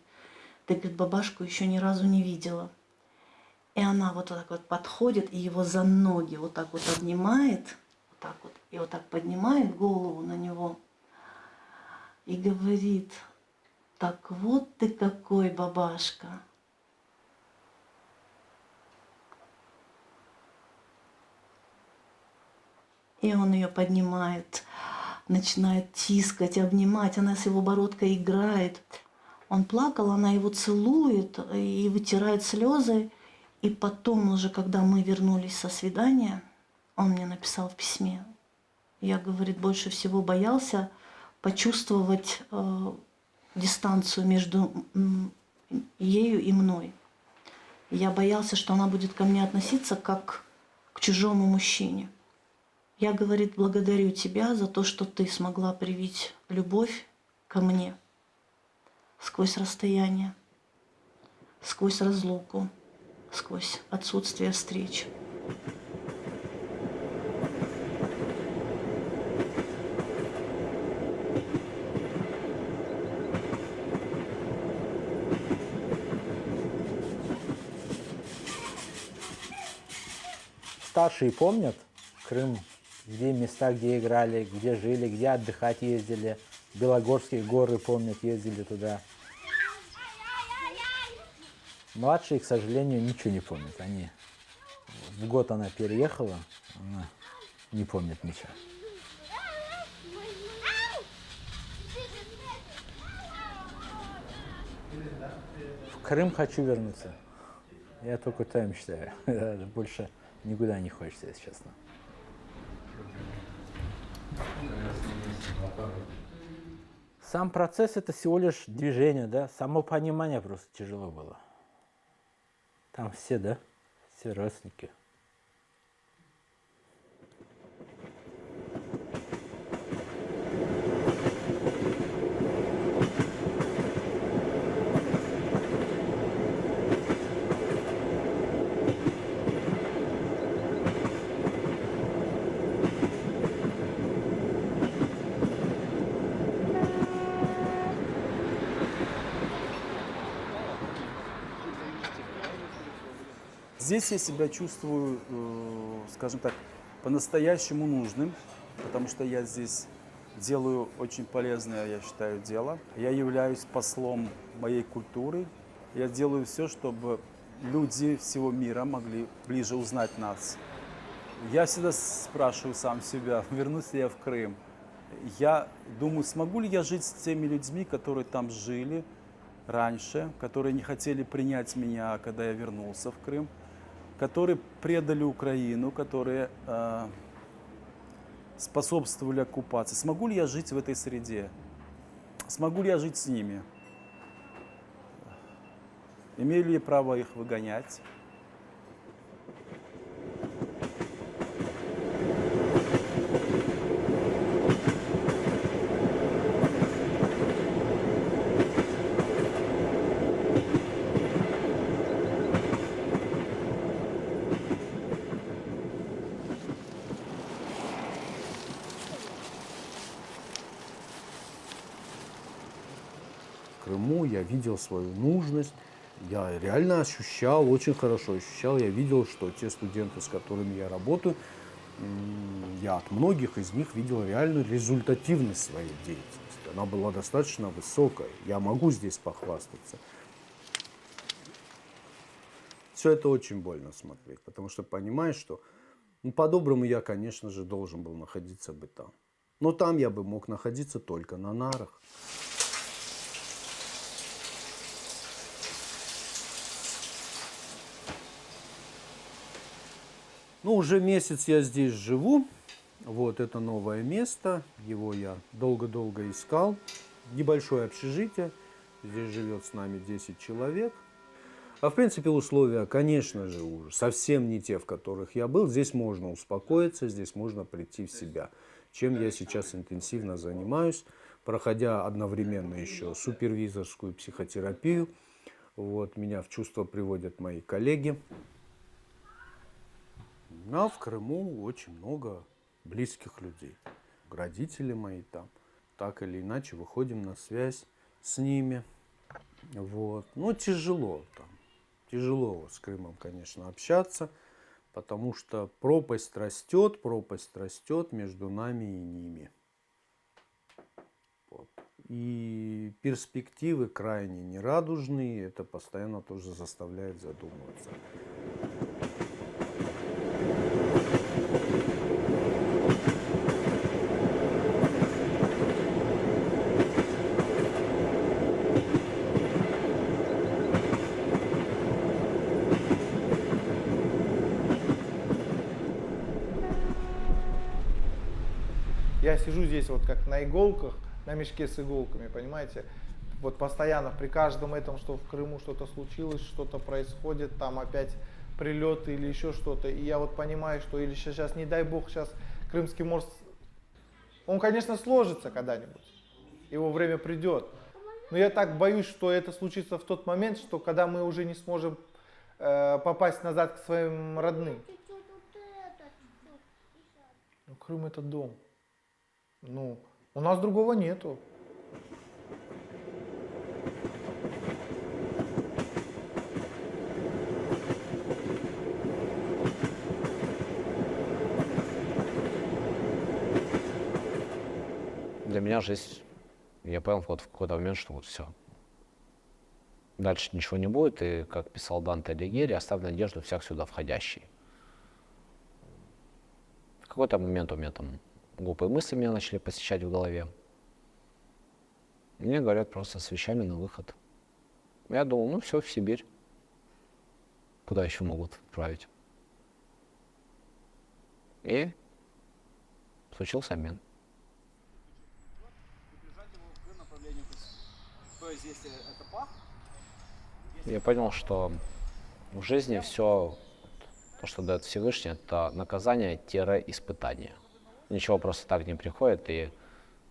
говорит, бабашку еще ни разу не видела. И она вот так вот подходит и его за ноги вот так вот обнимает, вот так вот, и вот так поднимает голову на него и говорит, так вот ты какой, бабашка. И он ее поднимает, начинает тискать, обнимать, она с его бородкой играет. Он плакал, она его целует и вытирает слезы. И потом уже, когда мы вернулись со свидания, он мне написал в письме. Я, говорит, больше всего боялся почувствовать дистанцию между ею и мной. Я боялся, что она будет ко мне относиться как к чужому мужчине. Я, говорит, благодарю тебя за то, что ты смогла привить любовь ко мне сквозь расстояние, сквозь разлуку, сквозь отсутствие встреч. Старшие помнят Крым, где места, где играли, где жили, где отдыхать ездили. Белогорские горы помнят, ездили туда. Младшие, к сожалению, ничего не помнят. В год она переехала, она не помнит ничего. В Крым хочу вернуться. Я только там мечтаю. Больше никуда не хочется, если честно. Сам процесс — это всего лишь движение, да? Само понимание просто тяжело было. Там все, да? Все родственники. Здесь я себя чувствую, скажем так, по-настоящему нужным, потому что я здесь делаю очень полезное, я считаю, дело. Я являюсь послом моей культуры. Я делаю все, чтобы люди всего мира могли ближе узнать нас. Я всегда спрашиваю сам себя, вернусь ли я в Крым. Я думаю, смогу ли я жить с теми людьми, которые там жили раньше, которые не хотели принять меня, когда я вернулся в Крым, которые предали Украину, которые способствовали оккупации. Смогу ли я жить в этой среде? Смогу ли я жить с ними? Имею ли я право их выгонять? В Крыму я видел свою нужность, Я реально ощущал, очень хорошо ощущал, я видел, что те студенты, с которыми я работаю, я от многих из них видел реальную результативность своей деятельности. Она была достаточно высокая, я могу здесь похвастаться. Все это очень больно смотреть, потому что понимаешь, что по-доброму я, конечно же, должен был находиться бы там. Но там я бы мог находиться только на нарах. Ну, уже месяц я здесь живу. Вот это новое место. Его я долго-долго искал. Небольшое общежитие. Здесь живет с нами 10 человек. А в принципе условия, конечно же, уже совсем не те, в которых я был. Здесь можно успокоиться, здесь можно прийти в себя. Чем я сейчас интенсивно занимаюсь, проходя одновременно еще супервизорскую психотерапию. Вот, меня в чувство приводят мои коллеги. А в Крыму очень много близких людей. Родители мои там. Так или иначе выходим на связь с ними. Вот. Ну, тяжело там. Тяжело с Крымом, конечно, общаться, потому что пропасть растет между нами и ними. Вот. И перспективы крайне нерадужные, это постоянно тоже заставляет задумываться. Я сижу здесь вот как на иголках, на мешке с иголками, понимаете? Вот постоянно при каждом этом, что в Крыму что-то случилось, что-то происходит, там опять прилеты или еще что-то. И я вот понимаю, что или сейчас, не дай бог, сейчас Крымский мост, он, конечно, сложится когда-нибудь, его время придет. Но я так боюсь, что это случится в тот момент, что когда мы уже не сможем попасть назад к своим родным. Ну, Крым это дом. Ну, у нас другого нету. Для меня жизнь, я понял вот в какой-то момент, что вот все. Дальше ничего не будет, и, как писал Данте Алигьери, оставь надежду всех сюда входящий. В какой-то момент у меня там глупые мысли меня начали посещать в голове. Мне говорят просто с вещами на выход. Я думал, ну все, в Сибирь. Куда еще могут отправить? И случился обмен. Я понял, что в жизни все, то, что дает Всевышний, это наказание-испытание. Ничего просто так не приходит, и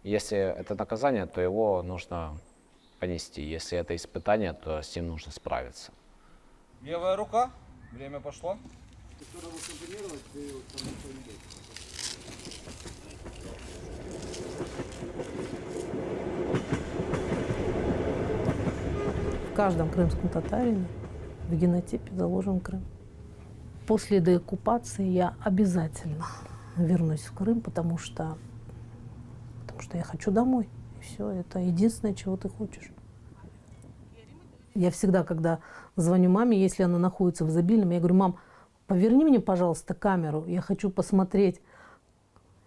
если это наказание, то его нужно понести. Если это испытание, то с ним нужно справиться. Левая рука, время пошло. В каждом крымском татарине в генотипе заложен Крым. После деоккупации я обязательно вернусь в Крым, потому что я хочу домой. И все, это единственное, чего ты хочешь. Я всегда, когда звоню маме, если она находится в Изобильном, я говорю: мам, поверни мне, пожалуйста, камеру, я хочу посмотреть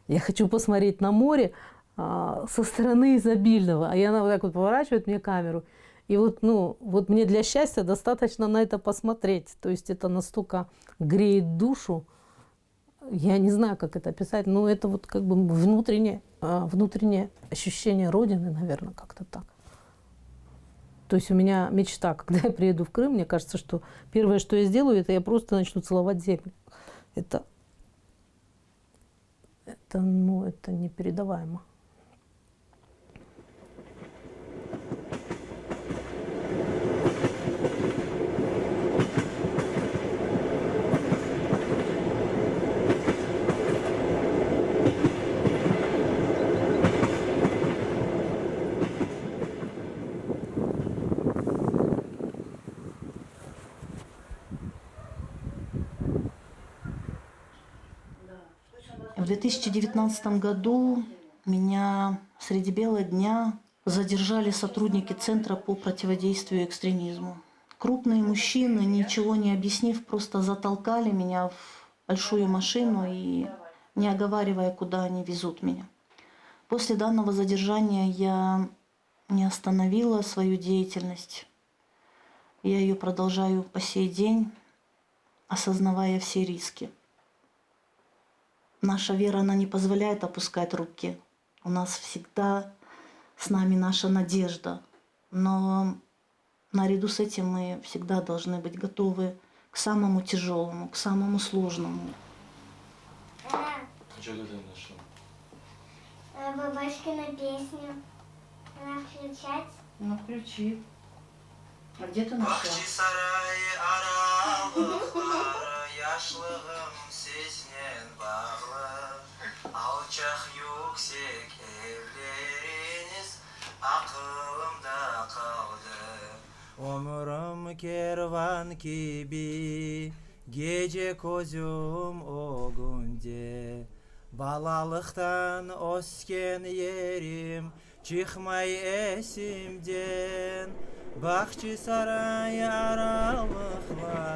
на море со стороны Изобильного. И она вот так вот поворачивает мне камеру. И вот мне для счастья достаточно на это посмотреть. То есть это настолько греет душу. Я не знаю, как это описать, но это вот как бы внутреннее ощущение Родины, наверное, как-то так. То есть у меня мечта, когда я приеду в Крым, мне кажется, что первое, что я сделаю, это я просто начну целовать землю. Это непередаваемо. В 2019 году меня среди бела дня задержали сотрудники Центра по противодействию экстремизму. Крупные мужчины, ничего не объяснив, просто затолкали меня в большую машину и не оговаривая, куда они везут меня. После данного задержания я не остановила свою деятельность. Я ее продолжаю по сей день, осознавая все риски. Наша вера, она не позволяет опускать руки. У нас всегда с нами наша надежда. Но наряду с этим мы всегда должны быть готовы к самому тяжелому, к самому сложному. Что ты там нашел? Бабашкина песню. Она включать? Ну, включи. А где ты нашла? Ömrüm kervan gibi, gece gözüm o günde. Balalıktan osken yerim, çıkmay esimden. Bahçe saray aralıklar.